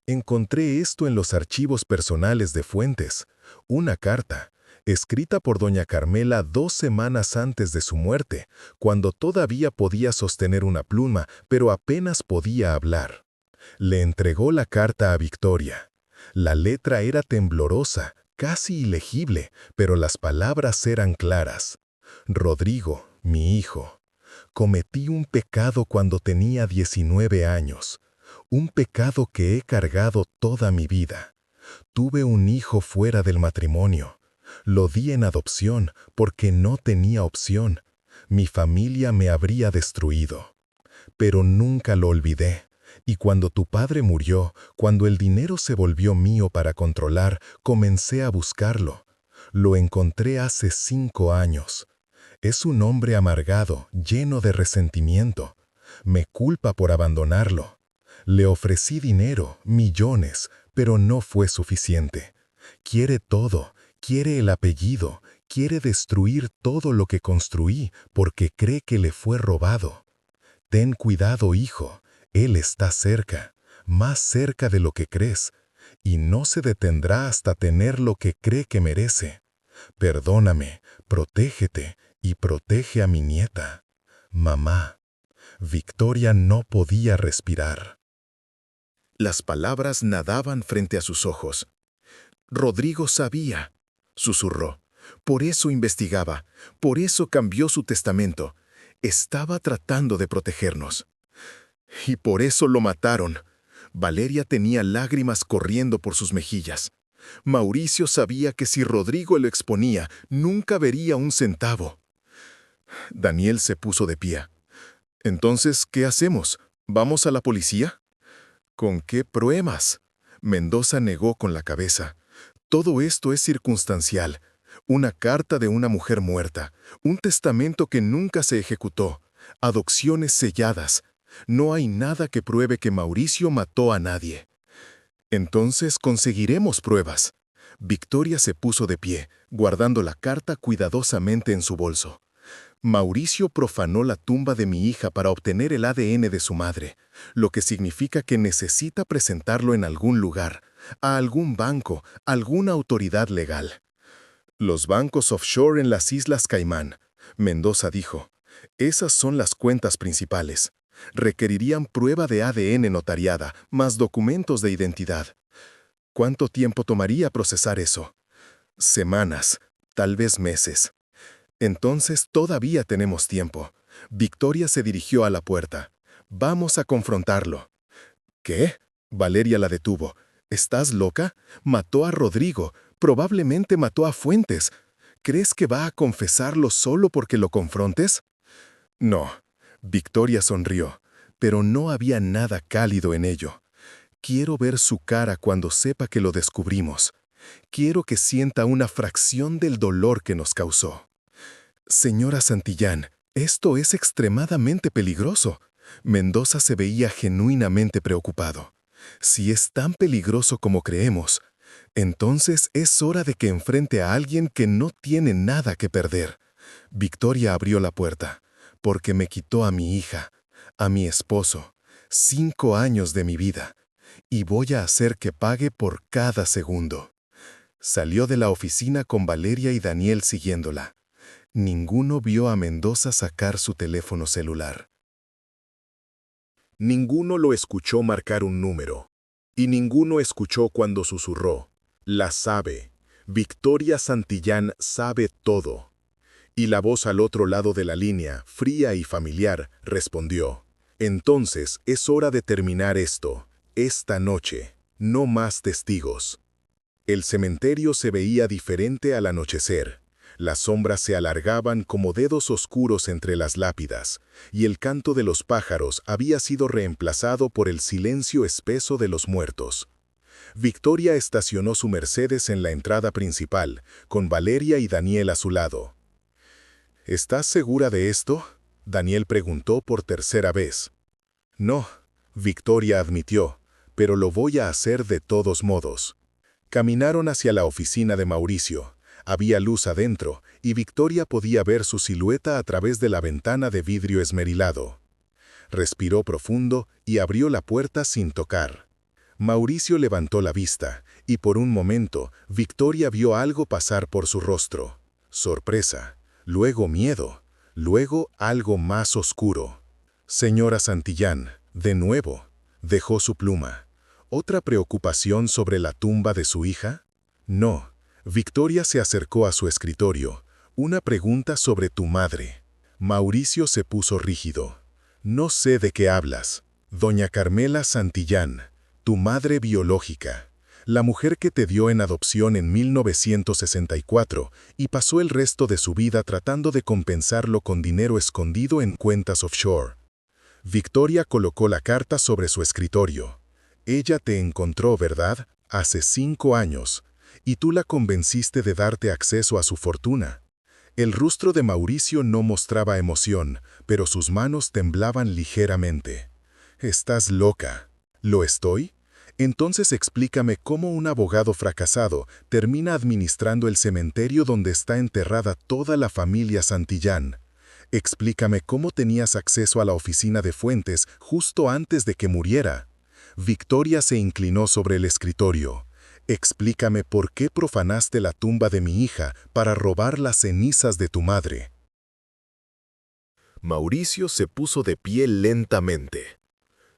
Encontré esto en los archivos personales de Fuentes, una carta, escrita por doña Carmela 2 semanas antes de su muerte, cuando todavía podía sostener una pluma, pero apenas podía hablar. Le entregó la carta a Victoria. La letra era temblorosa, casi ilegible, pero las palabras eran claras. Rodrigo, mi hijo. Cometí un pecado cuando tenía 19 años. Un pecado que he cargado toda mi vida. Tuve un hijo fuera del matrimonio. Lo di en adopción porque no tenía opción. Mi familia me habría destruido. Pero nunca lo olvidé. Y cuando tu padre murió, cuando el dinero se volvió mío para controlar, comencé a buscarlo. Lo encontré hace 5 años. Es un hombre amargado, lleno de resentimiento. Me culpa por abandonarlo. Le ofrecí dinero, millones, pero no fue suficiente. Quiere todo, quiere el apellido, quiere destruir todo lo que construí porque cree que le fue robado. Ten cuidado, hijo, él está cerca, más cerca de lo que crees, y no se detendrá hasta tener lo que cree que merece. Perdóname, protégete y protege a mi nieta. Mamá. Victoria no podía respirar. Las palabras nadaban frente a sus ojos. Rodrigo sabía, susurró. Por eso investigaba, por eso cambió su testamento. Estaba tratando de protegernos. Y por eso lo mataron. Valeria tenía lágrimas corriendo por sus mejillas. Mauricio sabía que si Rodrigo lo exponía, nunca vería un centavo. Daniel se puso de pie. Entonces, ¿qué hacemos? ¿Vamos a la policía? ¿Con qué pruebas? Mendoza negó con la cabeza. Todo esto es circunstancial. Una carta de una mujer muerta, un testamento que nunca se ejecutó, adopciones selladas. No hay nada que pruebe que Mauricio mató a nadie. Entonces conseguiremos pruebas. Victoria se puso de pie, guardando la carta cuidadosamente en su bolso. Mauricio profanó la tumba de mi hija para obtener el ADN de su madre, lo que significa que necesita presentarlo en algún lugar, a algún banco, alguna autoridad legal. Los bancos offshore en las Islas Caimán, Mendoza dijo. Esas son las cuentas principales. Requerirían prueba de ADN notariada, más documentos de identidad. ¿Cuánto tiempo tomaría procesar eso? Semanas, tal vez meses. Entonces todavía tenemos tiempo. Victoria se dirigió a la puerta. Vamos a confrontarlo. ¿Qué? Valeria la detuvo. ¿Estás loca? Mató a Rodrigo. Probablemente mató a Fuentes. ¿Crees que va a confesarlo solo porque lo confrontes? No. Victoria sonrió, pero no había nada cálido en ello. Quiero ver su cara cuando sepa que lo descubrimos. Quiero que sienta una fracción del dolor que nos causó. Señora Santillán, esto es extremadamente peligroso. Mendoza se veía genuinamente preocupado. Si es tan peligroso como creemos, entonces es hora de que enfrente a alguien que no tiene nada que perder. Victoria abrió la puerta, porque me quitó a mi hija, a mi esposo, 5 años de mi vida, y voy a hacer que pague por cada segundo. Salió de la oficina con Valeria y Daniel siguiéndola. Ninguno vio a Mendoza sacar su teléfono celular. Ninguno lo escuchó marcar un número. Y ninguno escuchó cuando susurró: «La sabe. Victoria Santillán sabe todo». Y la voz al otro lado de la línea, fría y familiar, respondió: «Entonces es hora de terminar esto, esta noche. No más testigos». El cementerio se veía diferente al anochecer. Las sombras se alargaban como dedos oscuros entre las lápidas, y el canto de los pájaros había sido reemplazado por el silencio espeso de los muertos. Victoria estacionó su Mercedes en la entrada principal, con Valeria y Daniel a su lado. «¿Estás segura de esto?», Daniel preguntó por tercera vez. «No», Victoria admitió, «pero lo voy a hacer de todos modos». Caminaron hacia la oficina de Mauricio. Había luz adentro, y Victoria podía ver su silueta a través de la ventana de vidrio esmerilado. Respiró profundo y abrió la puerta sin tocar. Mauricio levantó la vista, y por un momento Victoria vio algo pasar por su rostro. Sorpresa, luego miedo, luego algo más oscuro. «Señora Santillán, de nuevo», dejó su pluma. ¿Otra preocupación sobre la tumba de su hija? No. Victoria se acercó a su escritorio. «Una pregunta sobre tu madre». Mauricio se puso rígido. «No sé de qué hablas. Doña Carmela Santillán, tu madre biológica. La mujer que te dio en adopción en 1964 y pasó el resto de su vida tratando de compensarlo con dinero escondido en cuentas offshore». Victoria colocó la carta sobre su escritorio. «Ella te encontró, ¿verdad? Hace 5 años. Y tú la convenciste de darte acceso a su fortuna». El rostro de Mauricio no mostraba emoción, pero sus manos temblaban ligeramente. «Estás loca». «¿Lo estoy? Entonces explícame cómo un abogado fracasado termina administrando el cementerio donde está enterrada toda la familia Santillán. Explícame cómo tenías acceso a la oficina de Fuentes justo antes de que muriera». Victoria se inclinó sobre el escritorio. «Explícame por qué profanaste la tumba de mi hija para robar las cenizas de tu madre». Mauricio se puso de pie lentamente.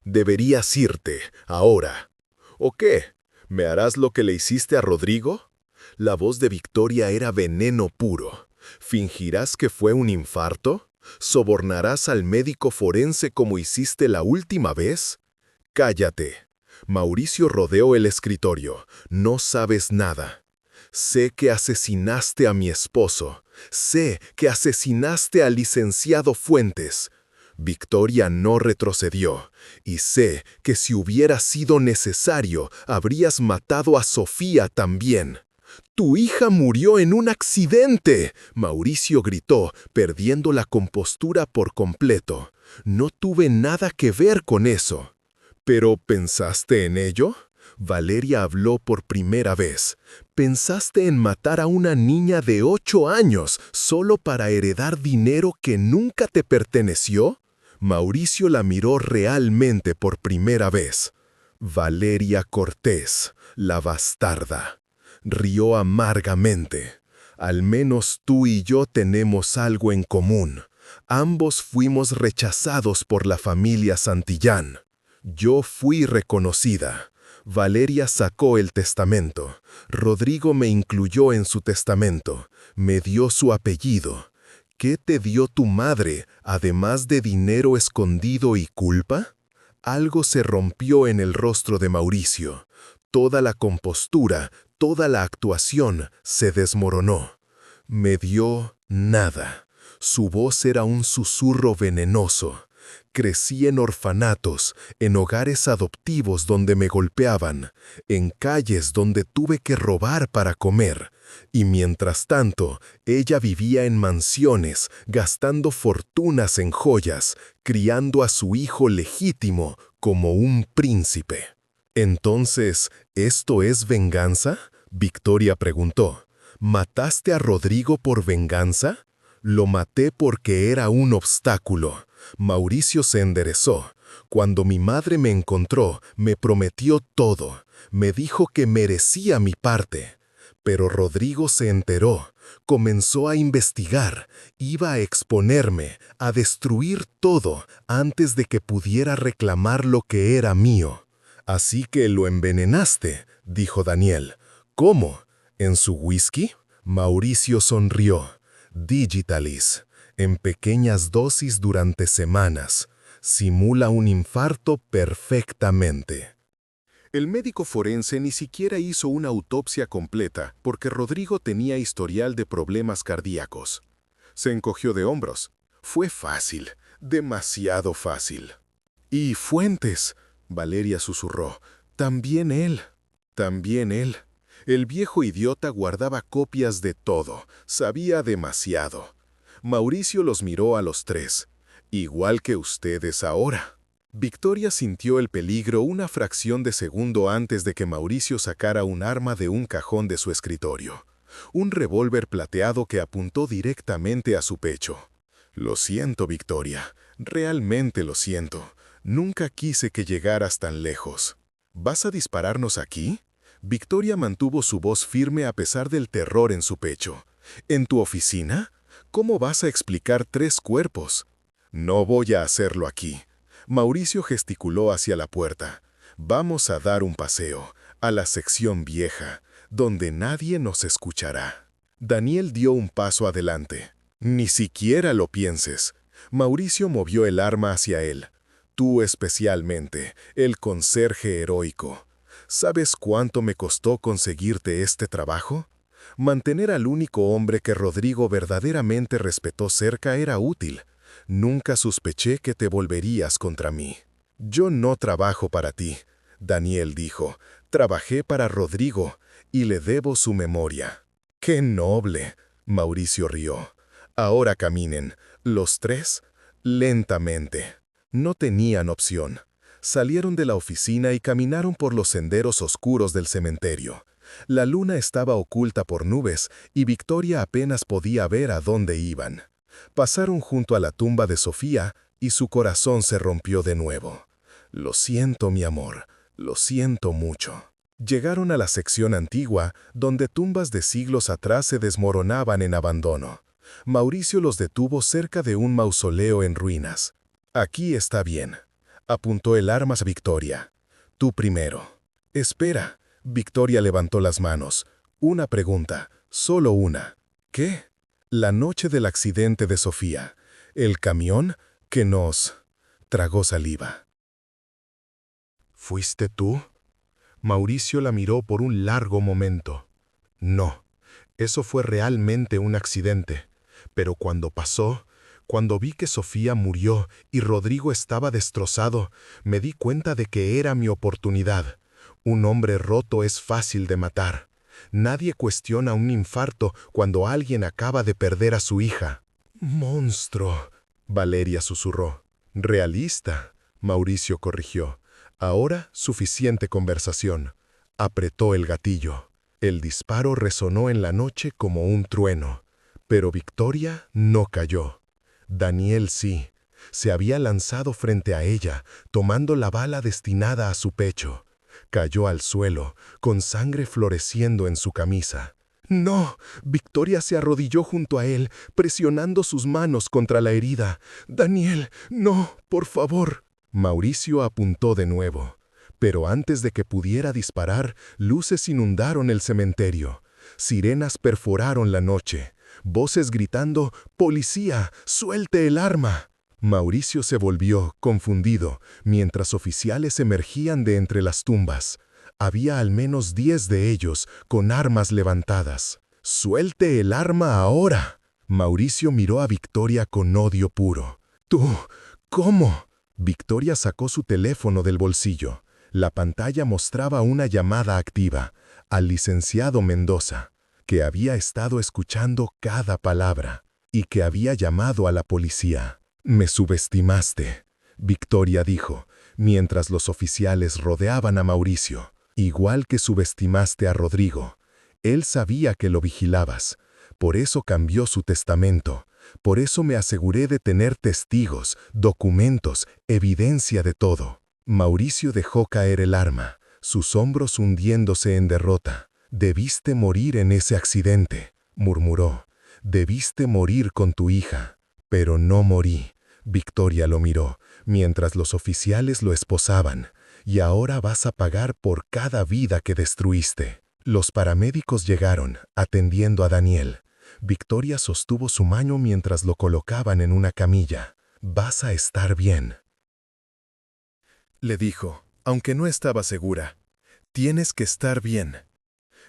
«Deberías irte, ahora». «¿O qué? ¿Me harás lo que le hiciste a Rodrigo?». La voz de Victoria era veneno puro. «¿Fingirás que fue un infarto? ¿Sobornarás al médico forense como hiciste la última vez?». «Cállate». Mauricio rodeó el escritorio. «No sabes nada. Sé que asesinaste a mi esposo. Sé que asesinaste al licenciado Fuentes». Victoria no retrocedió. «Y sé que si hubiera sido necesario, habrías matado a Sofía también». «Tu hija murió en un accidente», Mauricio gritó, perdiendo la compostura por completo. «No tuve nada que ver con eso». «¿Pero pensaste en ello?». Valeria habló por primera vez. «¿Pensaste en matar a una niña de 8 años solo para heredar dinero que nunca te perteneció?». Mauricio la miró realmente por primera vez. «Valeria Cortés, la bastarda». Rió amargamente. «Al menos tú y yo tenemos algo en común. Ambos fuimos rechazados por la familia Santillán. Yo fui reconocida». Valeria sacó el testamento. «Rodrigo me incluyó en su testamento. Me dio su apellido. ¿Qué te dio tu madre, además de dinero escondido y culpa?». Algo se rompió en el rostro de Mauricio. Toda la compostura, toda la actuación se desmoronó. «Me dio nada». Su voz era un susurro venenoso. «Crecí en orfanatos, en hogares adoptivos donde me golpeaban, en calles donde tuve que robar para comer. Y mientras tanto, ella vivía en mansiones, gastando fortunas en joyas, criando a su hijo legítimo como un príncipe». «Entonces, ¿esto es venganza?», Victoria preguntó. «¿Mataste a Rodrigo por venganza?». «Lo maté porque era un obstáculo». Mauricio se enderezó. «Cuando mi madre me encontró, me prometió todo. Me dijo que merecía mi parte. Pero Rodrigo se enteró. Comenzó a investigar. Iba a exponerme, a destruir todo antes de que pudiera reclamar lo que era mío. Así que lo envenenaste, dijo Daniel. ¿Cómo? ¿En su whisky? Mauricio sonrió. Digitalis. En pequeñas dosis durante semanas. Simula un infarto perfectamente. El médico forense ni siquiera hizo una autopsia completa porque Rodrigo tenía historial de problemas cardíacos. Se encogió de hombros. Fue fácil, demasiado fácil. «¿Y Fuentes?», Valeria susurró. «También él. También él». El viejo idiota guardaba copias de todo. Sabía demasiado. Mauricio los miró a los tres. «Igual que ustedes ahora». Victoria sintió el peligro una fracción de segundo antes de que Mauricio sacara un arma de un cajón de su escritorio. Un revólver plateado que apuntó directamente a su pecho. «Lo siento, Victoria. Realmente lo siento. Nunca quise que llegaras tan lejos». «¿Vas a dispararnos aquí?». Victoria mantuvo su voz firme a pesar del terror en su pecho. «¿En tu oficina? ¿Cómo vas a explicar 3 cuerpos?». «No voy a hacerlo aquí». Mauricio gesticuló hacia la puerta. «Vamos a dar un paseo, a la sección vieja, donde nadie nos escuchará». Daniel dio un paso adelante. «Ni siquiera lo pienses». Mauricio movió el arma hacia él. «Tú especialmente, el conserje heroico. ¿Sabes cuánto me costó conseguirte este trabajo? Mantener al único hombre que Rodrigo verdaderamente respetó cerca era útil. Nunca sospeché que te volverías contra mí». «Yo no trabajo para ti», Daniel dijo. «Trabajé para Rodrigo y le debo su memoria». «¡Qué noble!», Mauricio rió. «Ahora caminen, los 3, lentamente». No tenían opción. Salieron de la oficina y caminaron por los senderos oscuros del cementerio. La luna estaba oculta por nubes y Victoria apenas podía ver a dónde iban. Pasaron junto a la tumba de Sofía y su corazón se rompió de nuevo. «Lo siento, mi amor, lo siento mucho». Llegaron a la sección antigua, donde tumbas de siglos atrás se desmoronaban en abandono. Mauricio los detuvo cerca de un mausoleo en ruinas. «Aquí está bien», apuntó el arma a Victoria. «Tú primero». «Espera». Victoria levantó las manos. «Una pregunta, solo una». «¿Qué?». «La noche del accidente de Sofía, el camión que nos...». Tragó saliva. «¿Fuiste tú?». Mauricio la miró por un largo momento. «No, eso fue realmente un accidente. Pero cuando pasó, cuando vi que Sofía murió y Rodrigo estaba destrozado, me di cuenta de que era mi oportunidad. Un hombre roto es fácil de matar. Nadie cuestiona un infarto cuando alguien acaba de perder a su hija». «Monstruo», Valeria susurró. «Realista», Mauricio corrigió. «Ahora suficiente conversación». Apretó el gatillo. El disparo resonó en la noche como un trueno. Pero Victoria no cayó. Daniel sí. Se había lanzado frente a ella, tomando la bala destinada a su pecho. Cayó al suelo, con sangre floreciendo en su camisa. «¡No!». Victoria se arrodilló junto a él, presionando sus manos contra la herida. «Daniel, no, por favor». Mauricio apuntó de nuevo. Pero antes de que pudiera disparar, luces inundaron el cementerio. Sirenas perforaron la noche. Voces gritando: «¡Policía, suelte el arma!». Mauricio se volvió, confundido, mientras oficiales emergían de entre las tumbas. Había al menos 10 de ellos, con armas levantadas. «¡Suelte el arma ahora!». Mauricio miró a Victoria con odio puro. «¿Tú? ¿Cómo?». Victoria sacó su teléfono del bolsillo. La pantalla mostraba una llamada activa, al licenciado Mendoza, que había estado escuchando cada palabra y que había llamado a la policía. «Me subestimaste», Victoria dijo, mientras los oficiales rodeaban a Mauricio. «Igual que subestimaste a Rodrigo. Él sabía que lo vigilabas. Por eso cambió su testamento. Por eso me aseguré de tener testigos, documentos, evidencia de todo». Mauricio dejó caer el arma, sus hombros hundiéndose en derrota. «Debiste morir en ese accidente», murmuró. «Debiste morir con tu hija». «Pero no morí». Victoria lo miró, mientras los oficiales lo esposaban. y ahora vas a pagar por cada vida que destruiste. Los paramédicos llegaron, atendiendo a Daniel. Victoria sostuvo su mano mientras lo colocaban en una camilla. «Vas a estar bien», le dijo, aunque no estaba segura. «Tienes que estar bien».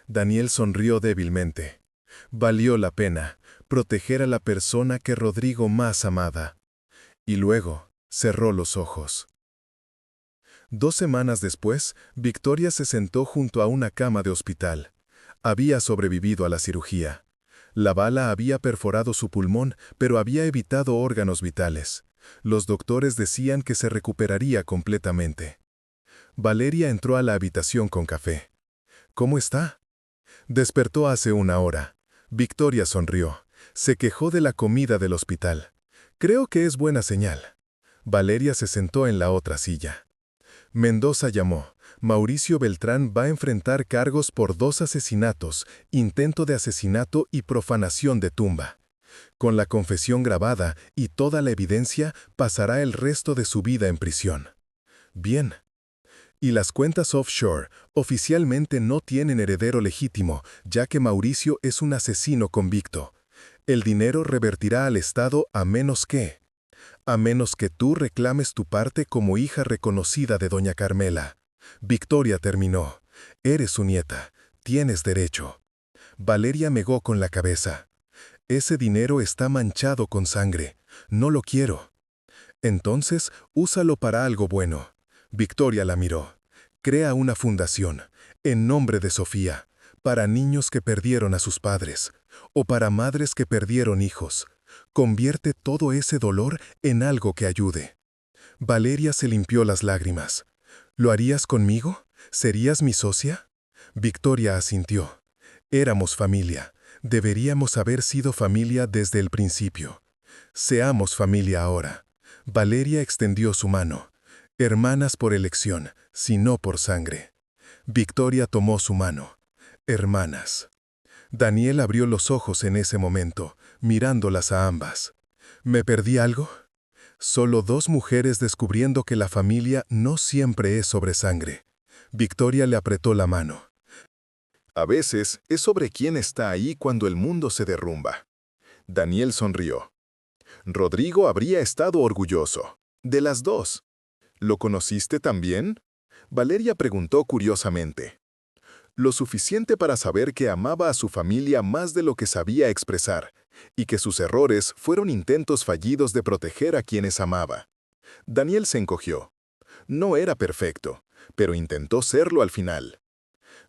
Daniel sonrió débilmente. Valió la pena proteger a la persona que Rodrigo más amaba. Y luego cerró los ojos. 2 semanas después, Victoria se sentó junto a una cama de hospital. Había sobrevivido a la cirugía. La bala había perforado su pulmón, pero había evitado órganos vitales. Los doctores decían que se recuperaría completamente. Valeria entró a la habitación con café. «¿Cómo está?» Despertó hace 1 hora. Victoria sonrió. Se quejó de la comida del hospital. «Creo que es buena señal». Valeria se sentó en la otra silla. Mendoza llamó. Mauricio Beltrán va a enfrentar cargos por 2 asesinatos, intento de asesinato y profanación de tumba. Con la confesión grabada y toda la evidencia, pasará el resto de su vida en prisión. Bien. Y las cuentas offshore oficialmente no tienen heredero legítimo, ya que Mauricio es un asesino convicto. El dinero revertirá al Estado a menos que tú reclames tu parte como hija reconocida de doña Carmela. Victoria terminó. Eres su nieta. Tienes derecho. Valeria negó con la cabeza. Ese dinero está manchado con sangre. No lo quiero. Entonces, úsalo para algo bueno. Victoria la miró. Crea una fundación, en nombre de Sofía, para niños que perdieron a sus padres, o para madres que perdieron hijos. Convierte todo ese dolor en algo que ayude. Valeria se limpió las lágrimas. ¿Lo harías conmigo? ¿Serías mi socia? Victoria asintió. Éramos familia. Deberíamos haber sido familia desde el principio. Seamos familia ahora. Valeria extendió su mano. Hermanas por elección, si no por sangre. Victoria tomó su mano. Hermanas. Daniel abrió los ojos en ese momento, mirándolas a ambas. ¿Me perdí algo? Solo 2 mujeres descubriendo que la familia no siempre es sobre sangre. Victoria le apretó la mano. A veces es sobre quién está ahí cuando el mundo se derrumba. Daniel sonrió. Rodrigo habría estado orgulloso. De las 2. ¿Lo conociste también? Valeria preguntó curiosamente. Lo suficiente para saber que amaba a su familia más de lo que sabía expresar, y que sus errores fueron intentos fallidos de proteger a quienes amaba. Daniel se encogió. No era perfecto, pero intentó serlo al final.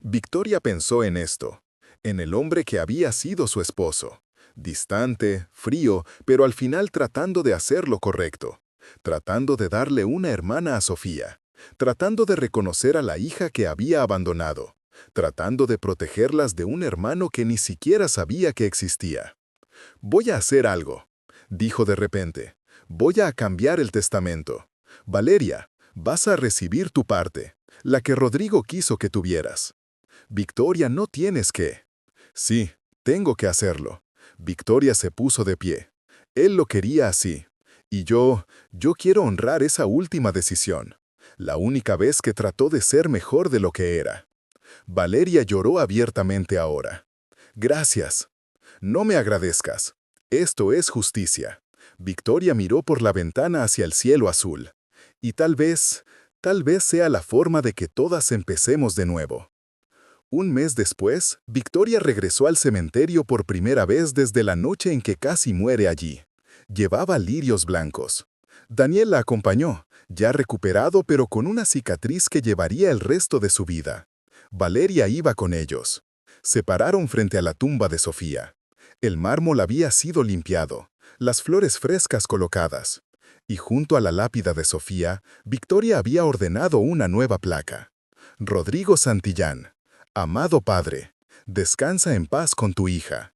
Victoria pensó en esto, en el hombre que había sido su esposo. Distante, frío, pero al final tratando de hacer lo correcto. Tratando de darle una hermana a Sofía. Tratando de reconocer a la hija que había abandonado. Tratando de protegerlas de un hermano que ni siquiera sabía que existía. «Voy a hacer algo», dijo de repente. «Voy a cambiar el testamento. Valeria, vas a recibir tu parte, la que Rodrigo quiso que tuvieras. Victoria, no tienes que». «Sí, tengo que hacerlo». Victoria se puso de pie. Él lo quería así. Y yo quiero honrar esa última decisión. La única vez que trató de ser mejor de lo que era. Valeria lloró abiertamente ahora. «Gracias. No me agradezcas. Esto es justicia». Victoria miró por la ventana hacia el cielo azul. Y tal vez sea la forma de que todas empecemos de nuevo. 1 mes después, Victoria regresó al cementerio por primera vez desde la noche en que casi muere allí. Llevaba lirios blancos. Daniel la acompañó, ya recuperado pero con una cicatriz que llevaría el resto de su vida. Valeria iba con ellos. Se pararon frente a la tumba de Sofía. El mármol había sido limpiado, las flores frescas colocadas. Y junto a la lápida de Sofía, Victoria había ordenado una nueva placa. Rodrigo Santillán, amado padre, descansa en paz con tu hija.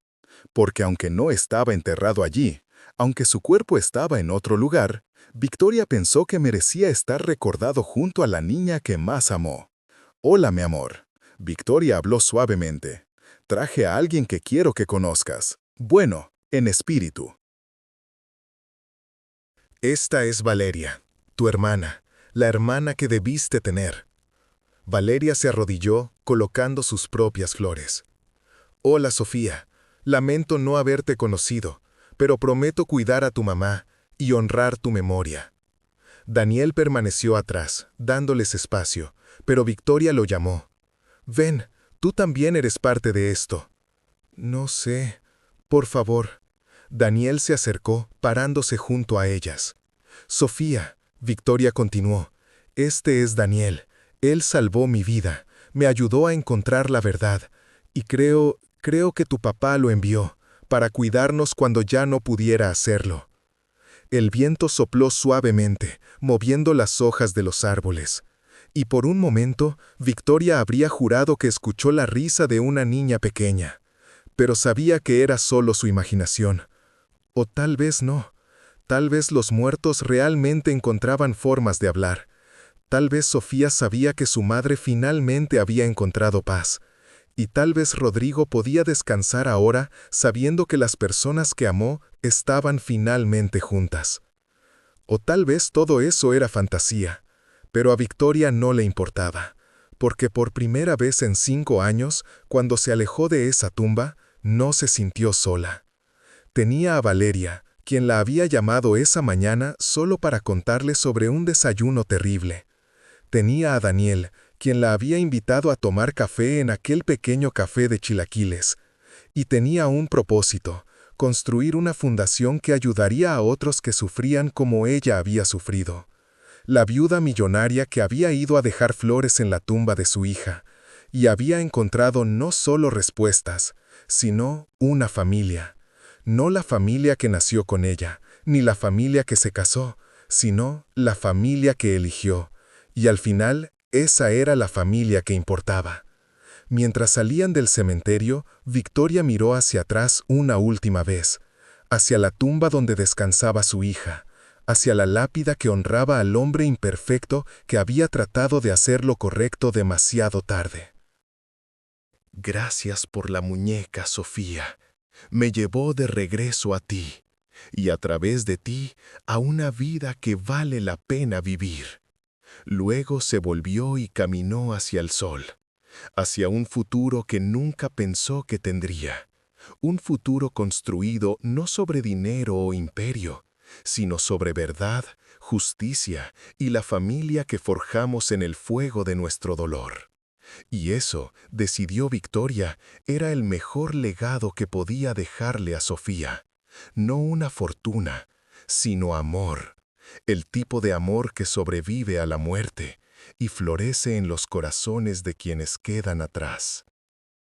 Porque aunque no estaba enterrado allí, aunque su cuerpo estaba en otro lugar, Victoria pensó que merecía estar recordado junto a la niña que más amó. «Hola, mi amor». Victoria habló suavemente. «Traje a alguien que quiero que conozcas. Bueno, en espíritu». Esta es Valeria, tu hermana, la hermana que debiste tener. Valeria se arrodilló, colocando sus propias flores. Hola, Sofía. Lamento no haberte conocido, pero prometo cuidar a tu mamá y honrar tu memoria. Daniel permaneció atrás, dándoles espacio, pero Victoria lo llamó. Ven, tú también eres parte de esto. No sé. Por favor. Daniel se acercó, parándose junto a ellas. Sofía, Victoria continuó, este es Daniel. Él salvó mi vida, me ayudó a encontrar la verdad, y creo que tu papá lo envió, para cuidarnos cuando ya no pudiera hacerlo. El viento sopló suavemente, moviendo las hojas de los árboles. Y por un momento, Victoria habría jurado que escuchó la risa de una niña pequeña. Pero sabía que era solo su imaginación. O tal vez no. Tal vez los muertos realmente encontraban formas de hablar. Tal vez Sofía sabía que su madre finalmente había encontrado paz. Y tal vez Rodrigo podía descansar ahora sabiendo que las personas que amó estaban finalmente juntas. O tal vez todo eso era fantasía. Pero a Victoria no le importaba, porque por primera vez en 5 años, cuando se alejó de esa tumba, no se sintió sola. Tenía a Valeria, quien la había llamado esa mañana solo para contarle sobre un desayuno terrible. Tenía a Daniel, quien la había invitado a tomar café en aquel pequeño café de chilaquiles. Y tenía un propósito: construir una fundación que ayudaría a otros que sufrían como ella había sufrido. La viuda millonaria que había ido a dejar flores en la tumba de su hija, y había encontrado no solo respuestas, sino una familia. No la familia que nació con ella, ni la familia que se casó, sino la familia que eligió. Y al final, esa era la familia que importaba. Mientras salían del cementerio, Victoria miró hacia atrás una última vez, hacia la tumba donde descansaba su hija, hacia la lápida que honraba al hombre imperfecto que había tratado de hacer lo correcto demasiado tarde. Gracias por la muñeca, Sofía. Me llevó de regreso a ti, y a través de ti a una vida que vale la pena vivir. Luego se volvió y caminó hacia el sol, hacia un futuro que nunca pensó que tendría. Un futuro construido no sobre dinero o imperio, sino sobre verdad, justicia y la familia que forjamos en el fuego de nuestro dolor. Y eso, decidió Victoria, era el mejor legado que podía dejarle a Sofía. No una fortuna, sino amor. El tipo de amor que sobrevive a la muerte y florece en los corazones de quienes quedan atrás.